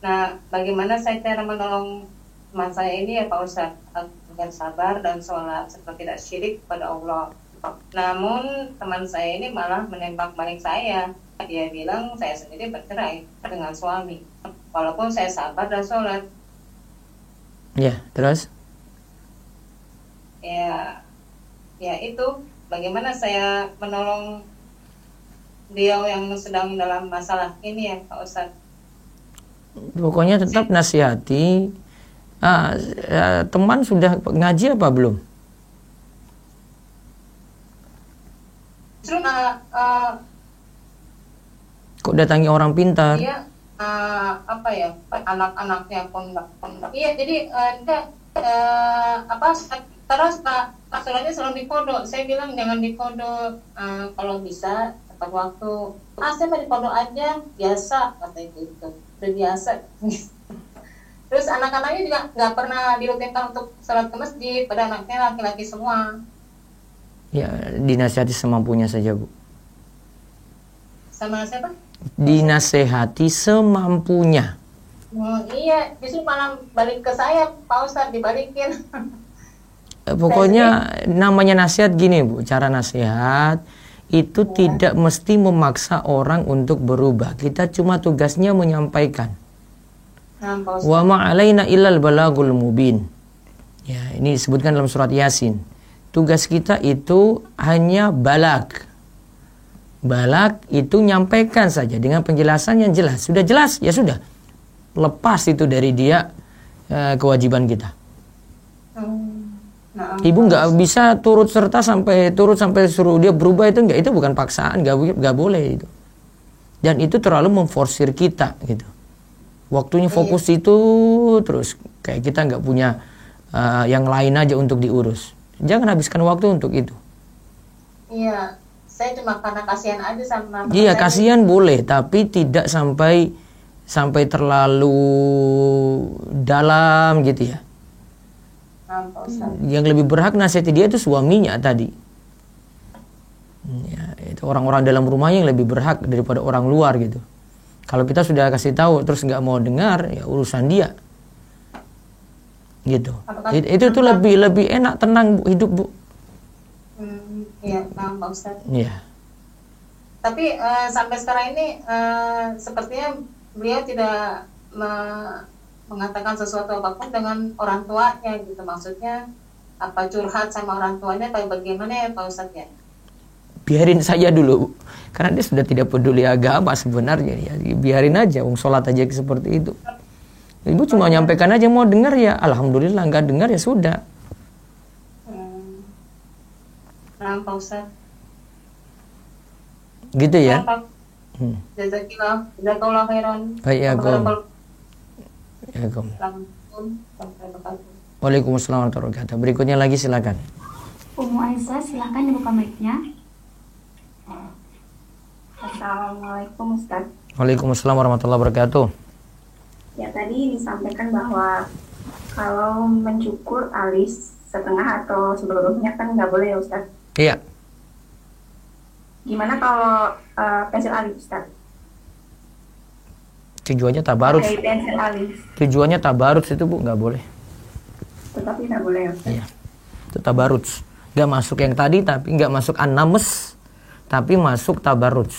Nah, bagaimana saya cara menolong teman saya ini ya Pak Ustadz, agar sabar dan sholat seperti tidak syirik pada Allah. Namun teman saya ini malah menembak balik saya. Dia bilang saya sendiri bercerai dengan suami, walaupun saya sabar dan sholat. Ya, terus? Ya itu. Bagaimana saya menolong beliau yang sedang dalam masalah ini ya Pak Ustadz? Pokoknya tetap nasihati. Teman sudah ngaji apa belum? Justru Kok datangi orang pintar? dia anak-anaknya pun enggak. Iya, jadi terus masalahnya selalu dikodok. Saya bilang jangan dikodok, kalau bisa tepat waktu. Saya mau dikodok aja, biasa katanya gitu, udah biasa. Terus anak-anaknya juga nggak pernah dirutinkan untuk sholat ke masjid, pada anaknya laki-laki semua. Ya, dinasihati semampunya saja Bu. Sama siapa? Dinasehati semampunya. Iya, justru malah balik ke saya Pak Ustadz, dibalikin. Pokoknya namanya nasihat gini Bu, cara nasihat itu tidak mesti memaksa orang untuk berubah. Kita cuma tugasnya menyampaikan. Wa ma'alaina illal balagul mubin. Ya, ini disebutkan dalam surat Yasin. Tugas kita itu hanya balag. Balag itu nyampaikan saja dengan penjelasan yang jelas. Sudah jelas, ya sudah. Lepas itu dari dia kewajiban kita. Ibu nggak bisa turut sampai suruh dia berubah, itu bukan paksaan, nggak boleh itu. Dan itu terlalu memforsir kita gitu. Waktunya fokus itu terus kayak kita nggak punya yang lain aja untuk diurus. Jangan habiskan waktu untuk itu. Iya, saya cuma karena kasihan aja sama. Iya, kasihan boleh, tapi tidak sampai terlalu dalam gitu ya. Yang lebih berhak nasihati dia itu suaminya tadi. Ya, itu orang-orang dalam rumahnya yang lebih berhak daripada orang luar gitu. Kalau kita sudah kasih tahu terus nggak mau dengar, ya urusan dia. Gitu. Itu tuh lebih enak, tenang Bu, hidup Bu. Iya, paham Pak Ustadz. Iya. Tapi sampai sekarang ini sepertinya beliau tidak mengatakan sesuatu apapun dengan orang tuanya gitu. Maksudnya apa, curhat sama orang tuanya atau bagaimana ya Pak Ustadz ya? Biarin saja dulu, karena dia sudah tidak peduli agama sebenarnya ya. Biarin aja, sholat aja seperti itu. Ibu cuma nyampaikan aja, mau dengar ya alhamdulillah, nggak dengar ya sudah. Nah Pak Ustadz, gitu ya. Jazakallah khairan. Baik ya, Waalaikumsalam warahmatullahi wabarakatuh. Berikutnya lagi silakan. Umu Aisyah, silakan dibuka mic-nya. Assalamualaikum Ustaz. Waalaikumsalam warahmatullahi wabarakatuh. Ya, tadi disampaikan bahwa kalau mencukur alis setengah atau seluruhnya kan nggak boleh ya Ustaz. Iya. Gimana kalau pensil alis Ustaz? Tujuannya tabarut. Pensil alis. Tujuannya tabarut itu Bu, nggak boleh. Tetapi nggak boleh ya Ustaz. Iya. Itu tabarut. Nggak masuk yang tadi, tapi nggak masuk an-names, tapi masuk tabarut.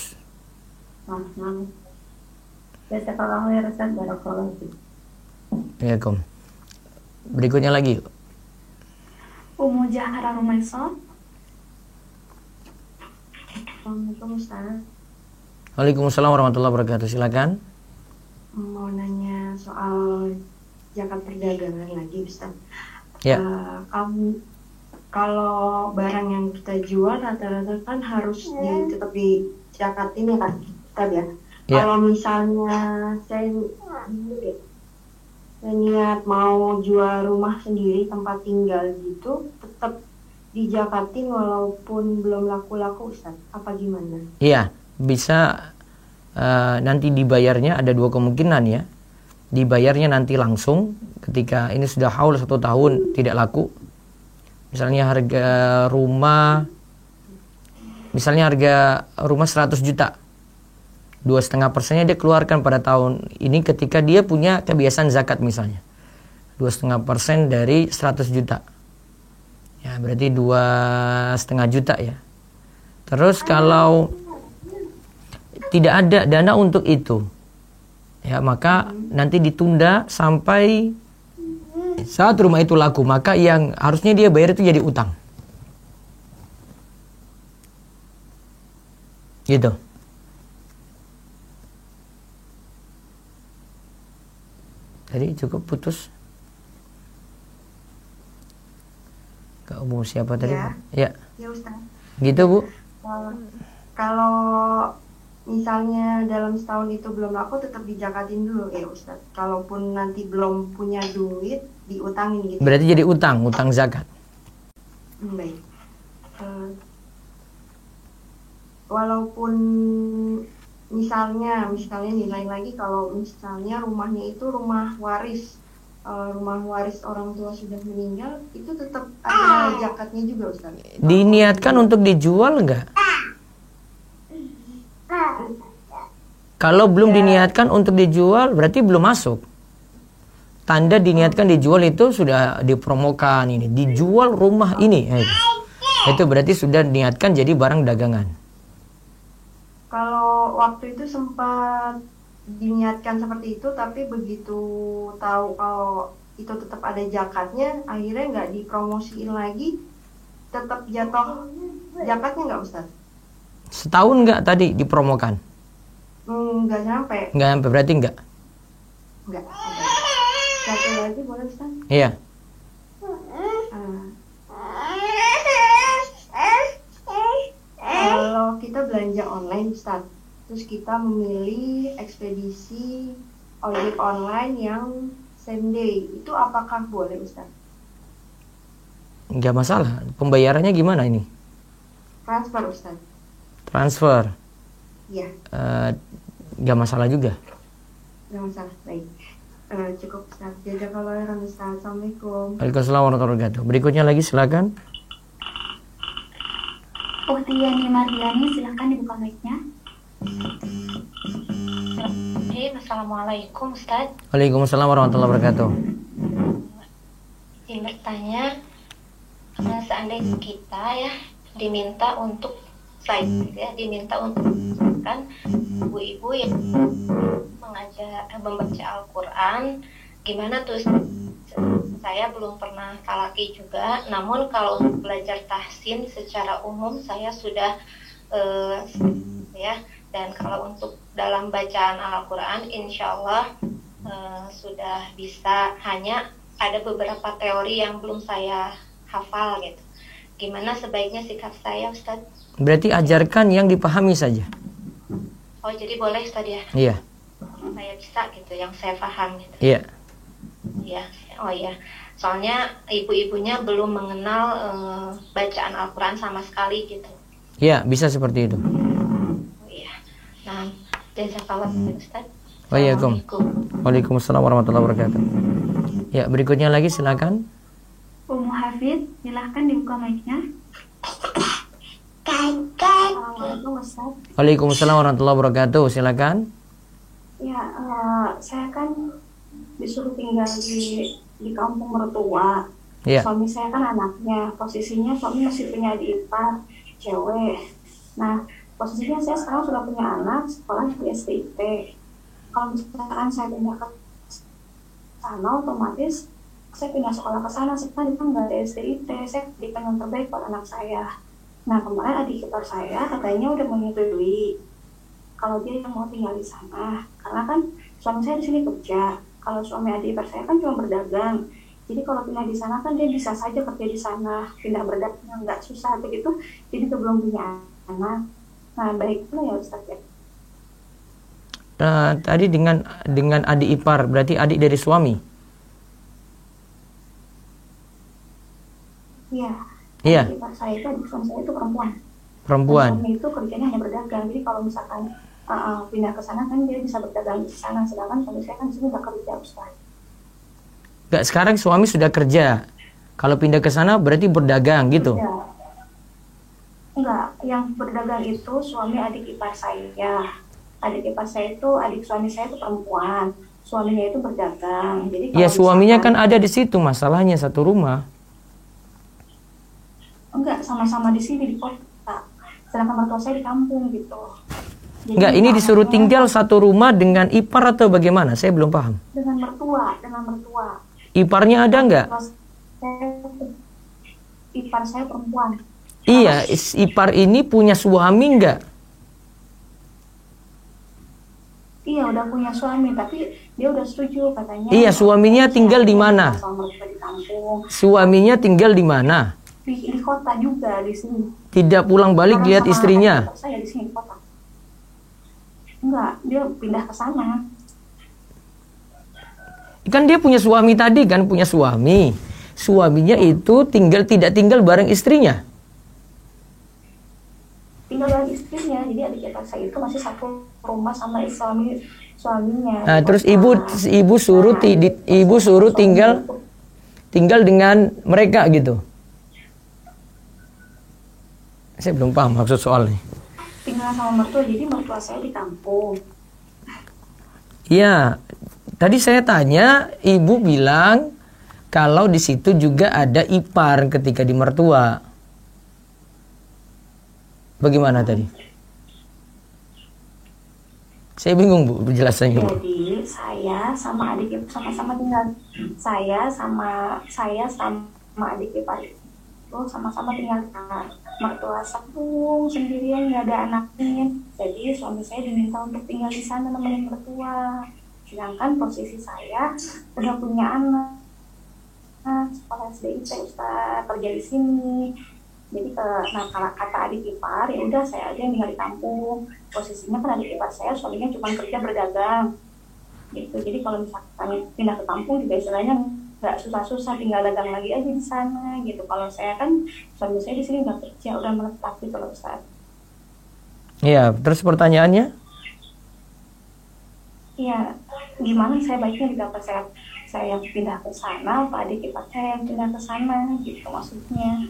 Jazakallahu khairan Ustaz, barakallahu fiik. Waalaikumsalam. Berikutnya lagi. Ummu Jahra Rumaisa. Assalamualaikum Ustaz. Waalaikumsalam warahmatullahi wabarakatuh. Silakan. Mau nanya soal zakat perdagangan lagi Ustaz. Ya. Kalau barang yang kita jual rata-rata kan harus tetap dijakatin ya kan, Ustaz ya. Ya. Kalau misalnya saya niat mau jual rumah sendiri tempat tinggal gitu, tetap dijakatin walaupun belum laku-laku Ustaz. Apa gimana? Iya, bisa nanti dibayarnya ada dua kemungkinan ya. Dibayarnya nanti langsung ketika ini sudah haul 1 tahun tidak laku. Misalnya harga rumah 100 juta. 2,5%-nya dia keluarkan pada tahun ini ketika dia punya kebiasaan zakat misalnya. 2,5% dari 100 juta. Ya, berarti 2,5 juta ya. Terus kalau tidak ada dana untuk itu, ya maka nanti ditunda sampai saat rumah itu laku. Maka yang harusnya dia bayar itu jadi utang. Gitu. Jadi cukup putus. Kak Umu siapa tadi? Ya. Ya. Ya Ustaz. Gitu Bu. Kalau misalnya dalam setahun itu belum laku tetap dijakatin dulu ya Ustaz. Kalaupun nanti belum punya duit diutangin gitu. Berarti jadi utang zakat. Baik. Walaupun misalnya nilai lagi kalau misalnya rumahnya itu rumah waris orang tua sudah meninggal, itu tetap ada zakatnya juga Ustaz. Diniatkan untuk dijual enggak? Kalau belum diniatkan untuk dijual berarti belum masuk. Tanda diniatkan dijual itu sudah dipromokan ini, dijual rumah ini. Itu berarti sudah diniatkan jadi barang dagangan. Kalau waktu itu sempat diniatkan seperti itu, tapi begitu tahu kalau itu tetap ada zakatnya, akhirnya nggak dipromosiin lagi, tetap jatuh zakatnya nggak Ustaz? Setahun nggak tadi dipromokan? Nggak sampai. Nggak sampai, berarti nggak? Nggak. Satu lagi boleh Ustaz? Iya. Kalau kita belanja online Ustaz, terus kita memilih ekspedisi ojek online yang same day, itu apakah boleh Ustaz? Nggak masalah. Pembayarannya gimana ini? Transfer Ustaz? Transfer? Iya. Nggak masalah juga. Nggak masalah, baik. Cukup Ustaz. Jazakallahu khairan Ustaz. Assalamualaikum. Waalaikumsalam warahmatullahi wabarakatuh. Berikutnya lagi silakan. Uhtiyani Mardiani, silahkan dibuka mic-nya. Assalamualaikum Ustaz. Waalaikumsalam warahmatullahi wabarakatuh. Ingin bertanya, seandainya kita ya diminta untuk kan ibu-ibu yang membaca Al-Quran, gimana tuh? Saya belum pernah talaki juga, namun kalau untuk belajar tahsin secara umum saya sudah ya, dan kalau untuk dalam bacaan Al-Quran insya Allah sudah bisa, hanya ada beberapa teori yang belum saya hafal gitu. Gimana sebaiknya sikap saya Ustaz? Berarti ajarkan yang dipahami saja. Oh jadi boleh Ustaz ya? Iya. Saya bisa gitu, yang saya paham gitu. Iya. Iya, oh iya. Soalnya ibu-ibunya belum mengenal bacaan Al-Quran sama sekali gitu. Iya, bisa seperti itu. Oh iya. Nah, jazakallah Ustaz. Waalaikumsalam warahmatullahi wabarakatuh. Ya, berikutnya lagi silakan. Ummu Hafid, silahkan dibuka mic-nya. Assalamualaikum Ustaz. Waalaikumsalam warahmatullahi wabarakatuh. Silakan. Ya, saya kan disuruh tinggal di kampung mertua. Iya. Suami saya kan anaknya, posisinya suami masih punya adik ipar cewek. Nah, posisinya saya sekarang sudah punya anak, sekolah di STIP. Kalau misalkan saya pindah ke sana, otomatis saya pindah sekolah ke sana, sekarang itu nggak ada SDIT, saya berikan yang terbaik buat anak saya. Nah, kemarin adik ipar saya katanya udah menyetujui kalau dia yang mau tinggal di sana, karena kan suami saya di sini kerja. Kalau suami adik ipar saya kan cuma berdagang, jadi kalau pindah di sana kan dia bisa saja kerja di sana, pindah berdagang nggak susah begitu. Jadi belum punya anak. Nah, baiknya ya Ustaz ya. Tadi dengan adik ipar berarti adik dari suami. Iya. Iya. Adik ipar saya itu, adik suami saya itu perempuan. Perempuan. Dan suami itu kerjanya hanya berdagang. Jadi kalau misalkan pindah ke sana kan dia bisa berdagang di sana, sedangkan suami saya kan di sini udah kerja Ustaz. Enggak, sekarang suami sudah kerja. Kalau pindah ke sana berarti berdagang gitu. Ya. Enggak, yang berdagang itu suami adik ipar saya. Adik ipar saya itu, adik suami saya itu perempuan. Suaminya itu berdagang. Jadi Ya kalau suaminya misalkan, kan ada di situ, masalahnya satu rumah. enggak, sama-sama di sini di kota. Sedangkan mertua saya di kampung gitu. Jadi Enggak, ini disuruh anaknya tinggal satu rumah dengan ipar atau bagaimana? Saya belum paham. dengan mertua. Iparnya ada enggak? Ipar saya perempuan. Iya, ipar ini punya suami enggak? Iya, udah punya suami, tapi dia udah setuju katanya. Iya, suaminya tinggal di mana? Sama mertua di kampung. Suaminya tinggal di mana? Di kota juga di sini. Tidak pulang balik Karena lihat sama istrinya. adik saya di sini di kota. Enggak, dia pindah ke sana. Kan dia punya suami tadi kan, punya suami. Suaminya itu tidak tinggal bareng istrinya. Tinggal dengan istrinya, jadi adik ipar saya itu masih satu rumah sama suaminya. Nah, terus ibu suruh tinggal dengan mereka gitu. Saya belum paham maksud soalnya. Tinggal sama mertua, jadi mertua saya di kampung. Iya, tadi saya tanya, ibu bilang kalau di situ juga ada ipar ketika di mertua. Bagaimana tadi? Saya bingung Bu penjelasannya Bu. Jadi saya sama adik ipar sama-sama tinggal. Saya sama adik ipar itu sama-sama tinggal di kamar. Mertua sambung sendirian, nggak ada anaknya. Jadi suami saya diminta untuk tinggal di sana nemenin mertua. Sedangkan posisi saya udah punya anak. Sekolah SDIT, Ustaz, kerja di sini. Jadi kalau kata adik ipar, ya udah saya aja yang tinggal di kampung. Posisinya kan adik ipar saya suaminya cuma kerja berdagang. Gitu. Jadi kalau misalkan pindah ke kampung juga istilahnya nggak susah-susah, tinggal dagang lagi aja di sana gitu. Kalau saya kan suami saya di sini udah kerja, udah menetap gitu loh Ustaz. Iya, terus pertanyaannya? Iya, gimana saya baiknya di dapat saya yang pindah ke sana, Pak adik ipar saya yang pindah ke sana gitu maksudnya.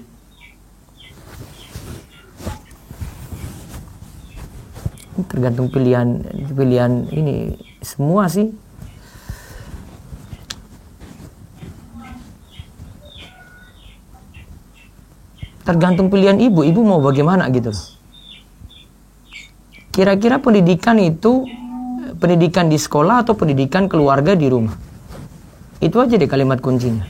Tergantung pilihan ini semua sih. Tergantung pilihan ibu mau bagaimana gitu. Kira-kira pendidikan itu pendidikan di sekolah atau pendidikan keluarga di rumah? Itu aja deh kalimat kuncinya.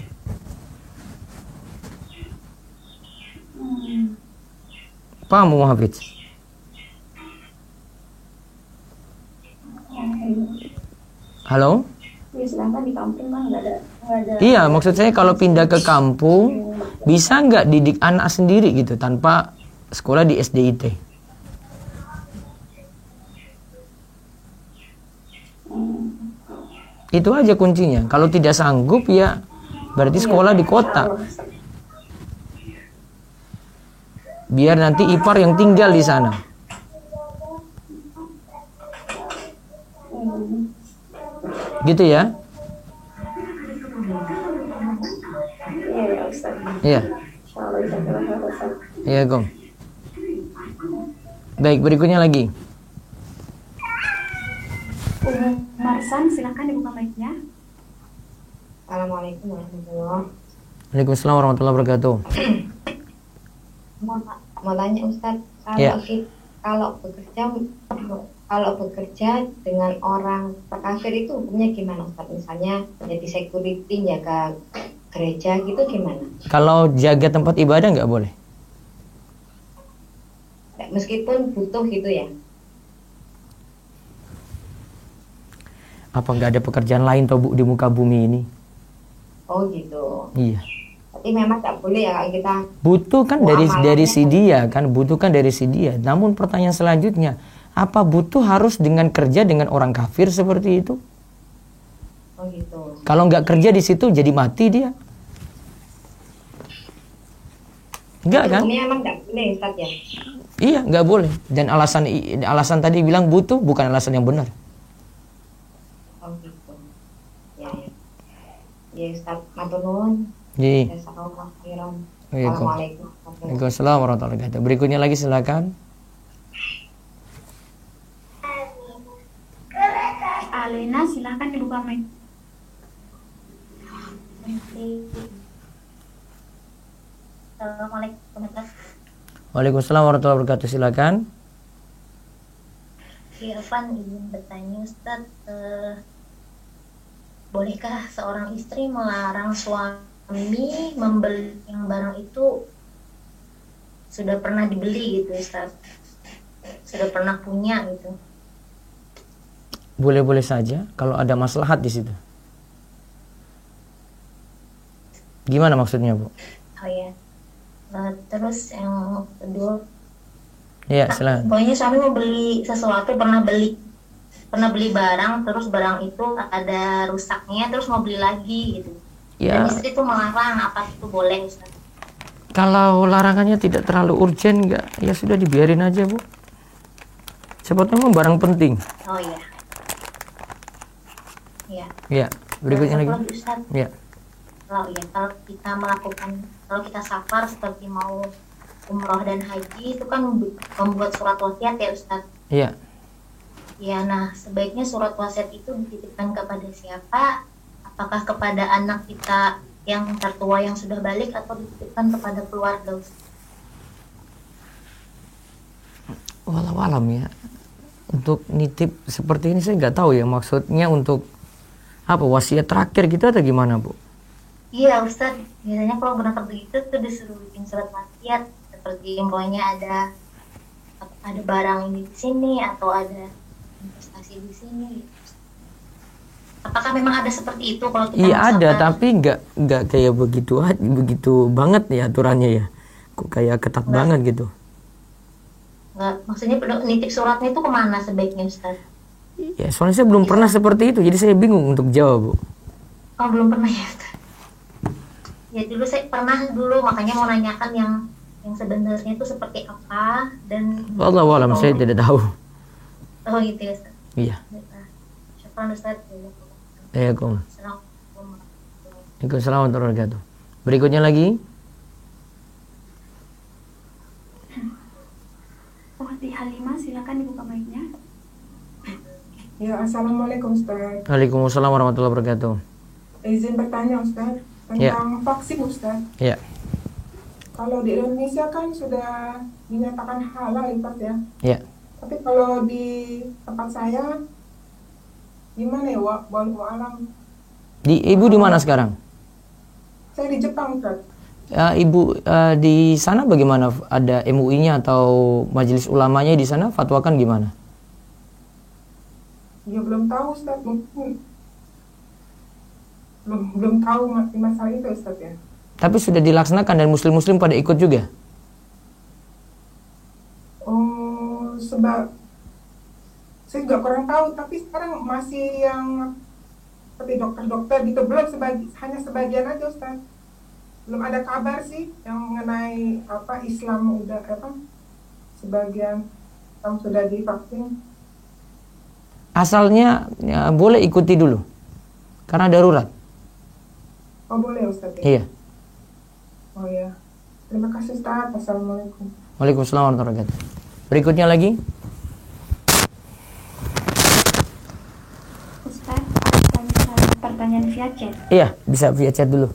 Paham Bu Hafiz? Halo? Ya, sedangkan di kampung kan nggak ada. Iya, maksud saya kalau pindah ke kampung bisa nggak didik anak sendiri gitu tanpa sekolah di SDIT? Itu aja kuncinya. Kalau tidak sanggup ya berarti sekolah di kota. Biar nanti ipar yang tinggal di sana. Gitu ya? Iya, Ustaz. Iya. Iya, Gom. Baik, berikutnya lagi. Marsan, silakan dibuka mic-nya. Assalamualaikum warahmatullahi wabarakatuh. Waalaikumsalam warahmatullahi wabarakatuh. Mau tanya Ustaz, Ya. kalau bekerja dengan orang kafir itu hukumnya gimana Ustaz? Misalnya jadi security, jaga gereja gitu gimana? Kalau jaga tempat ibadah nggak boleh. Meskipun butuh gitu ya? Apa nggak ada pekerjaan lain toh Bu di muka bumi ini? Oh gitu. Iya. Tapi memang nggak boleh ya kita Butuh kan dari si dia kan, butuh kan dari si dia. Namun pertanyaan selanjutnya, apa butuh harus dengan kerja dengan orang kafir seperti itu? Oh gitu. Kalau nggak kerja di situ jadi mati dia. Enggak kan? Hukumnya emang nggak boleh Ustaz ya? Iya, nggak boleh. Dan alasan tadi bilang butuh bukan alasan yang benar. Oh gitu. Ya ya. Ya Ustaz, matur nuwun. Iya. Assalamualaikum. Waalaikumsalam warahmatullahi wabarakatuh. Berikutnya lagi silakan. Alena, silakan dibuka mic. Assalamualaikum. Waalaikumsalam warahmatullahi wabarakatuh. Silakan. Irfan ingin bertanya Ustaz, bolehkah seorang istri melarang suami membeli yang barang itu sudah pernah dibeli gitu Ustaz, sudah pernah punya gitu? Boleh-boleh saja kalau ada maslahat di situ. Gimana maksudnya, Bu? Oh ya. Terus yang kedua, Iya, silakan. pokoknya suami mau beli sesuatu, pernah beli barang, terus barang itu ada rusaknya, terus mau beli lagi gitu. Ya, Dan istri itu melarang, apa itu boleh Ustaz? kalau larangannya tidak terlalu urgent, enggak, ya sudah dibiarin aja, Bu. Siapa tahu memang barang penting. Oh iya. Iya. Ya, berikutnya lagi. Ustaz, Ya. kalau kita kalau kita safar seperti mau umroh dan haji itu kan membuat surat wasiat ya Ustaz. Iya. Ya, nah sebaiknya surat wasiat itu dititipkan kepada siapa? Apakah kepada anak kita yang tertua yang sudah balik atau dititipkan kepada keluarga Ustaz? Walau alam ya. Untuk nitip seperti ini saya nggak tahu ya, maksudnya untuk apa, wasiat terakhir gitu atau gimana, Bu? Iya Ustaz, biasanya kalau berangkat begitu tuh disuruh bikin surat wasiat seperti pokoknya ada barang ini di sini atau ada investasi di sini. Apakah memang ada seperti itu kalau kita Iya mau ada, safar? tapi nggak kayak begitu banget ya aturannya ya. Kok kayak ketat banget gitu. Nggak, maksudnya nitip suratnya itu kemana sebaiknya Ustaz? Ya soalnya saya belum pernah seperti itu, jadi saya bingung untuk jawab, Bu. Oh belum pernah ya Ustaz? Ya dulu saya pernah makanya mau nanyakan yang sebenarnya itu seperti apa dan Wallahu alam, saya tidak tahu. Oh gitu ya Ustaz. Iya. Syukran Ustaz. Waalaikumsalam warahmatullahi wabarakatuh. Berikutnya lagi. Wati Halimah, silakan dibuka mic-nya. Ya, Assalamualaikum Ustaz. Waalaikumsalam warahmatullahi wabarakatuh. Izin bertanya Ustaz tentang vaksin Ustaz. Ya. Kalau di Indonesia kan sudah dinyatakan halal Ustaz ya. Ya. Tapi kalau di tempat saya gimana ya, wallahu alam. Ibu di mana sekarang? Saya di Jepang Ustaz. Ibu di sana bagaimana? Ada MUI-nya atau majelis ulamanya di sana fatwakan gimana? Ya belum tahu Ustaz, mungkin belum tahu masalah itu Ustaz ya. Tapi sudah dilaksanakan dan muslim-muslim pada ikut juga? Oh, sebab saya juga kurang tahu, tapi sekarang masih yang seperti dokter-dokter gitu, belum hanya sebagian aja Ustaz. Belum ada kabar sih yang mengenai Islam udah sebagian yang sudah divaksin. Asalnya ya, boleh ikuti dulu karena darurat. Oh boleh Ustaz ya? Iya. Oh ya. Terima kasih Ustaz. Assalamualaikum. Waalaikumsalam warahmatullahi wabarakatuh. Berikutnya lagi. Ustaz, ada pertanyaan via chat. Iya, bisa via chat dulu.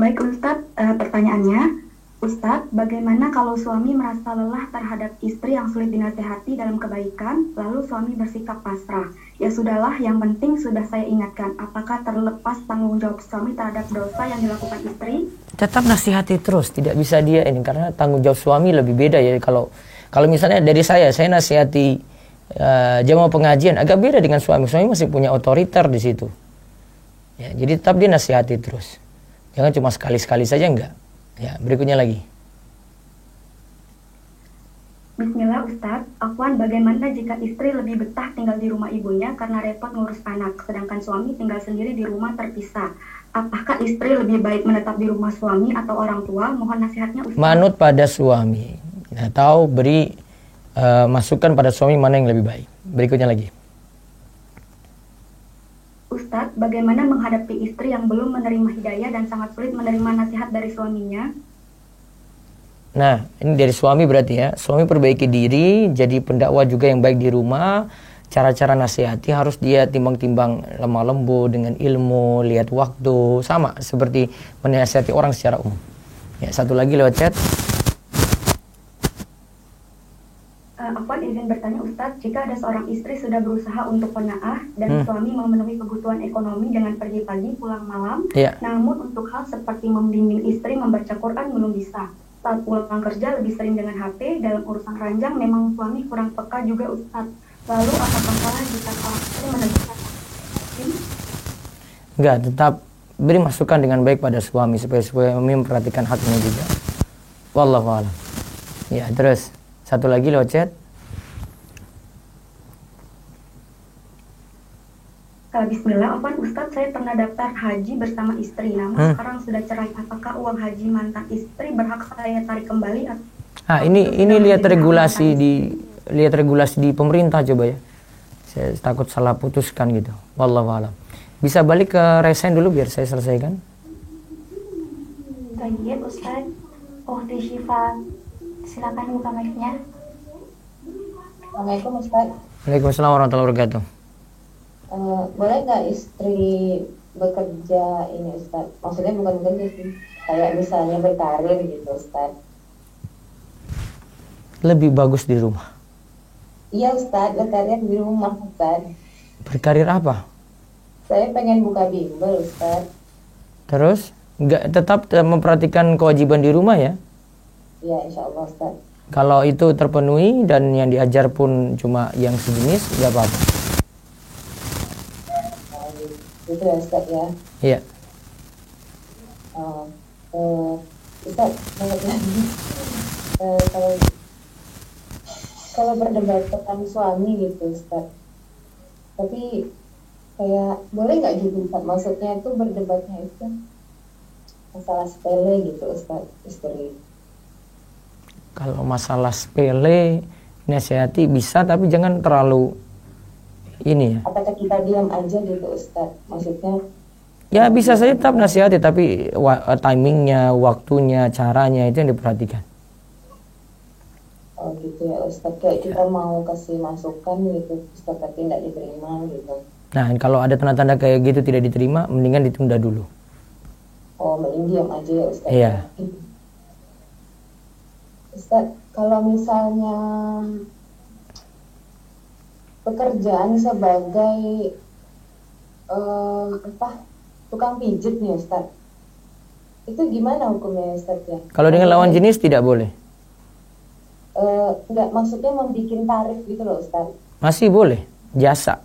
Baik Ustadz, pertanyaannya, Ustadz, bagaimana kalau suami merasa lelah terhadap istri yang sulit dinasehati dalam kebaikan, lalu suami bersikap pasrah? Ya sudahlah, yang penting sudah saya ingatkan. Apakah terlepas tanggung jawab suami terhadap dosa yang dilakukan istri? Tetap nasihati terus, tidak bisa dia ini, karena tanggung jawab suami lebih beda ya. Kalau misalnya dari saya nasihati jamaah pengajian agak beda dengan suami. Suami masih punya otoriter di situ. Ya, jadi tetap dia nasihati terus. Jangan cuma sekali-sekali saja, enggak. Ya, berikutnya lagi. Bismillah Ustadz, Afwan, bagaimana jika istri lebih betah tinggal di rumah ibunya karena repot ngurus anak, sedangkan suami tinggal sendiri di rumah terpisah? Apakah istri lebih baik menetap di rumah suami atau orang tua? Mohon nasihatnya Ustadz. Manut pada suami, atau beri masukan pada suami mana yang lebih baik. Berikutnya lagi. Ustadz, bagaimana menghadapi istri yang belum menerima hidayah dan sangat sulit menerima nasihat dari suaminya? Nah, ini dari suami berarti ya. Suami perbaiki diri, jadi pendakwah juga yang baik di rumah. Cara-cara nasihati harus dia timbang-timbang lemah lembut dengan ilmu, lihat waktu. Sama seperti menasihati orang secara umum. Ya, satu lagi lewat chat. Afwan, izin bertanya Ustadz, jika ada seorang istri sudah berusaha untuk penaah dan suami memenuhi kebutuhan ekonomi dengan pergi pagi pulang malam, namun untuk hal seperti membimbing istri membaca Quran belum bisa. Saat pulang kerja lebih sering dengan HP, dalam urusan ranjang memang suami kurang peka juga Ustadz. Lalu apakah salah jika seorang istri menegurkan? Enggak, tetap beri masukan dengan baik pada suami supaya suami memperhatikan haknya juga. Wallahu a'lam. Ya, terus satu lagi lewat chat. Bismillah, Afwan Ustadz, saya pernah daftar haji bersama istri, namun sekarang sudah cerai. Apakah uang haji mantan istri berhak saya tarik kembali? Ini lihat regulasi di pemerintah coba ya. Saya takut salah putuskan gitu. Wallahu a'lam. Bisa balik ke resign dulu biar saya selesaikan. Baik Ustadz. Oh, di Syifa, silakan buka mic-nya. Assalamualaikum Ustadz. Waalaikumsalam warahmatullahi wabarakatuh. Boleh nggak istri bekerja ini Ustadz? Maksudnya bukan bekerja sih, kayak misalnya berkarir gitu Ustadz. Lebih bagus di rumah. Iya Ustadz, berkarir di rumah Ustadz. Berkarir apa? Saya pengen buka bimbel Ustadz. Terus nggak tetap memperhatikan kewajiban di rumah ya? Iya insya Allah Ustadz. Kalau itu terpenuhi dan yang diajar pun cuma yang sejenis, nggak apa-apa. Gitu ya Ustadz ya. Iya. Ustadz, lagi kalau berdebat tentang suami gitu Ustadz, tapi kayak boleh nggak gitu Ustadz, maksudnya itu berdebatnya itu masalah sepele gitu Ustadz, istri. Kalau masalah sepele nasihati bisa, tapi jangan terlalu ini ya. Apakah kita diam aja gitu Ustadz, maksudnya? Ya bisa saja tetap nasihati, tapi timingnya, waktunya, caranya itu yang diperhatikan. Oh gitu ya Ustadz, kayak kita mau kasih masukan gitu Ustadz tapi tidak diterima gitu. Nah kalau ada tanda-tanda kayak gitu tidak diterima, mendingan ditunda dulu. Oh mending diam aja ya Ustadz. Iya. Ustadz, kalau misalnya pekerjaan sebagai tukang pijit nih Ustadz, itu gimana hukumnya Ustadz ya? Kalau dengan lawan jenis tidak boleh. Enggak, maksudnya membuat tarif gitu loh Ustadz. Masih boleh, jasa.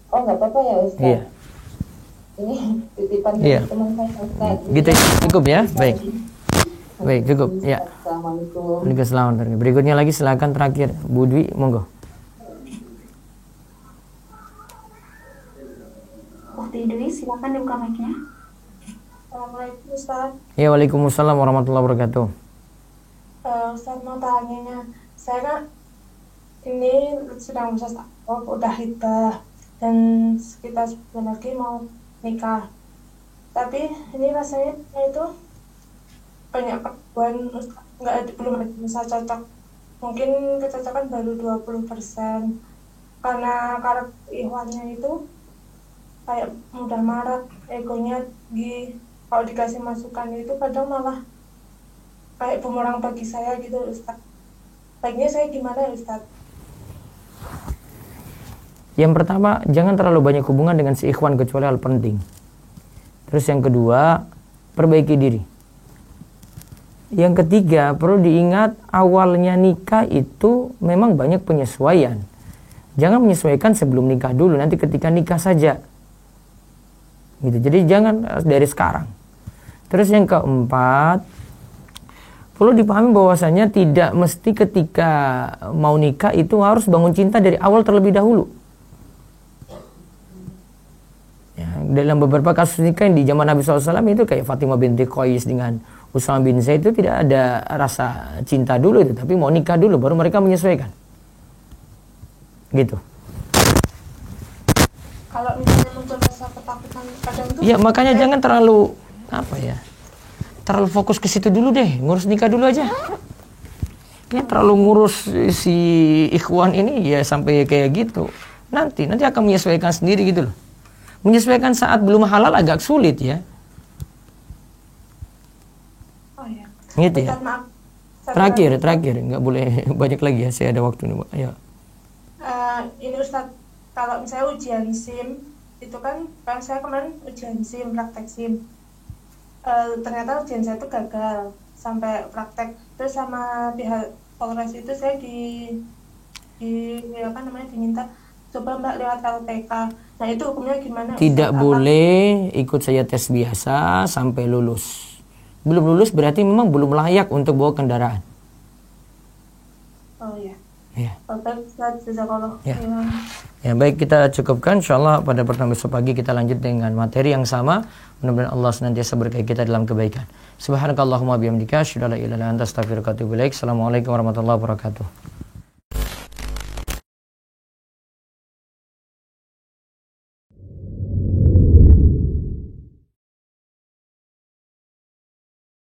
Oh nggak apa-apa ya Ustadz. Iya. Ini titipan dari teman saya Ustadz. Gitu cukup ya, baik. Baik cukup ya. Assalamualaikum. Waalaikumsalam. Berikutnya lagi silakan terakhir Bu Dwi, monggo. Ukti Dwi, silakan dibuka mic-nya. Assalamualaikum Ustaz. Ya, waalaikumsalam warahmatullahi wabarakatuh. Ustaz mau tanya, saya kan ini sedang udah hitah dan sekitar sebulan lagi mau nikah. Tapi ini rasanya itu banyak perempuan belum bisa cocok. Mungkin kecocokan baru 20%. Karena karakter Ikhwannya itu kayak mudah marah, egonya tinggi, kalau dikasih masukan itu kadang malah kayak bumerang bagi saya gitu Ustaz. Baiknya saya gimana Ustaz? Yang pertama, jangan terlalu banyak hubungan dengan si ikhwan kecuali hal penting. Terus yang kedua, perbaiki diri. Yang ketiga, perlu diingat awalnya nikah itu memang banyak penyesuaian. Jangan menyesuaikan sebelum nikah dulu, nanti ketika nikah saja. Gitu. Jadi jangan dari sekarang. Terus yang keempat, perlu dipahami bahwasanya tidak mesti ketika mau nikah itu harus bangun cinta dari awal terlebih dahulu. Ya, dalam beberapa kasus nikah di zaman Nabi SAW itu kayak Fatimah binti Qais dengan Usama bin Zaid itu tidak ada rasa cinta dulu itu, tapi mau nikah dulu baru mereka menyesuaikan. Gitu. Kalau misalnya muncul rasa ketakutan kadang tuh Ya makanya jangan terlalu terlalu fokus ke situ dulu deh, ngurus nikah dulu aja. Ya terlalu ngurus si ikhwan ini ya sampai kayak gitu. Nanti akan menyesuaikan sendiri gitu loh. Menyesuaikan saat belum halal agak sulit ya. Oh ya. Gitu ya. Ustaz, maaf. Terakhir, nggak boleh banyak lagi ya. Saya ada waktu nih, Mbak. Ayo. Ini Ustaz, kalau misalnya ujian SIM itu kan saya kemarin ujian SIM, praktek SIM. Ternyata ujian saya itu gagal sampai praktek. Terus sama pihak Polres itu saya diminta coba Mbak lewat LPK. Nah itu hukumnya gimana? Tidak boleh ikut saya tes biasa sampai lulus. Belum lulus berarti memang belum layak untuk bawa kendaraan. Oh ya. Ya. Ya. Ya baik, kita cukupkan. InsyaAllah pada pertemuan besok pagi kita lanjut dengan materi yang sama. Mudah-mudahan Allah senantiasa berkahi kita dalam kebaikan. Subhanakallahumma bihamdika asyhadu an la ilaha illa anta astaghfiruka wa atubu ilaik. Assalamualaikum warahmatullahi wabarakatuh.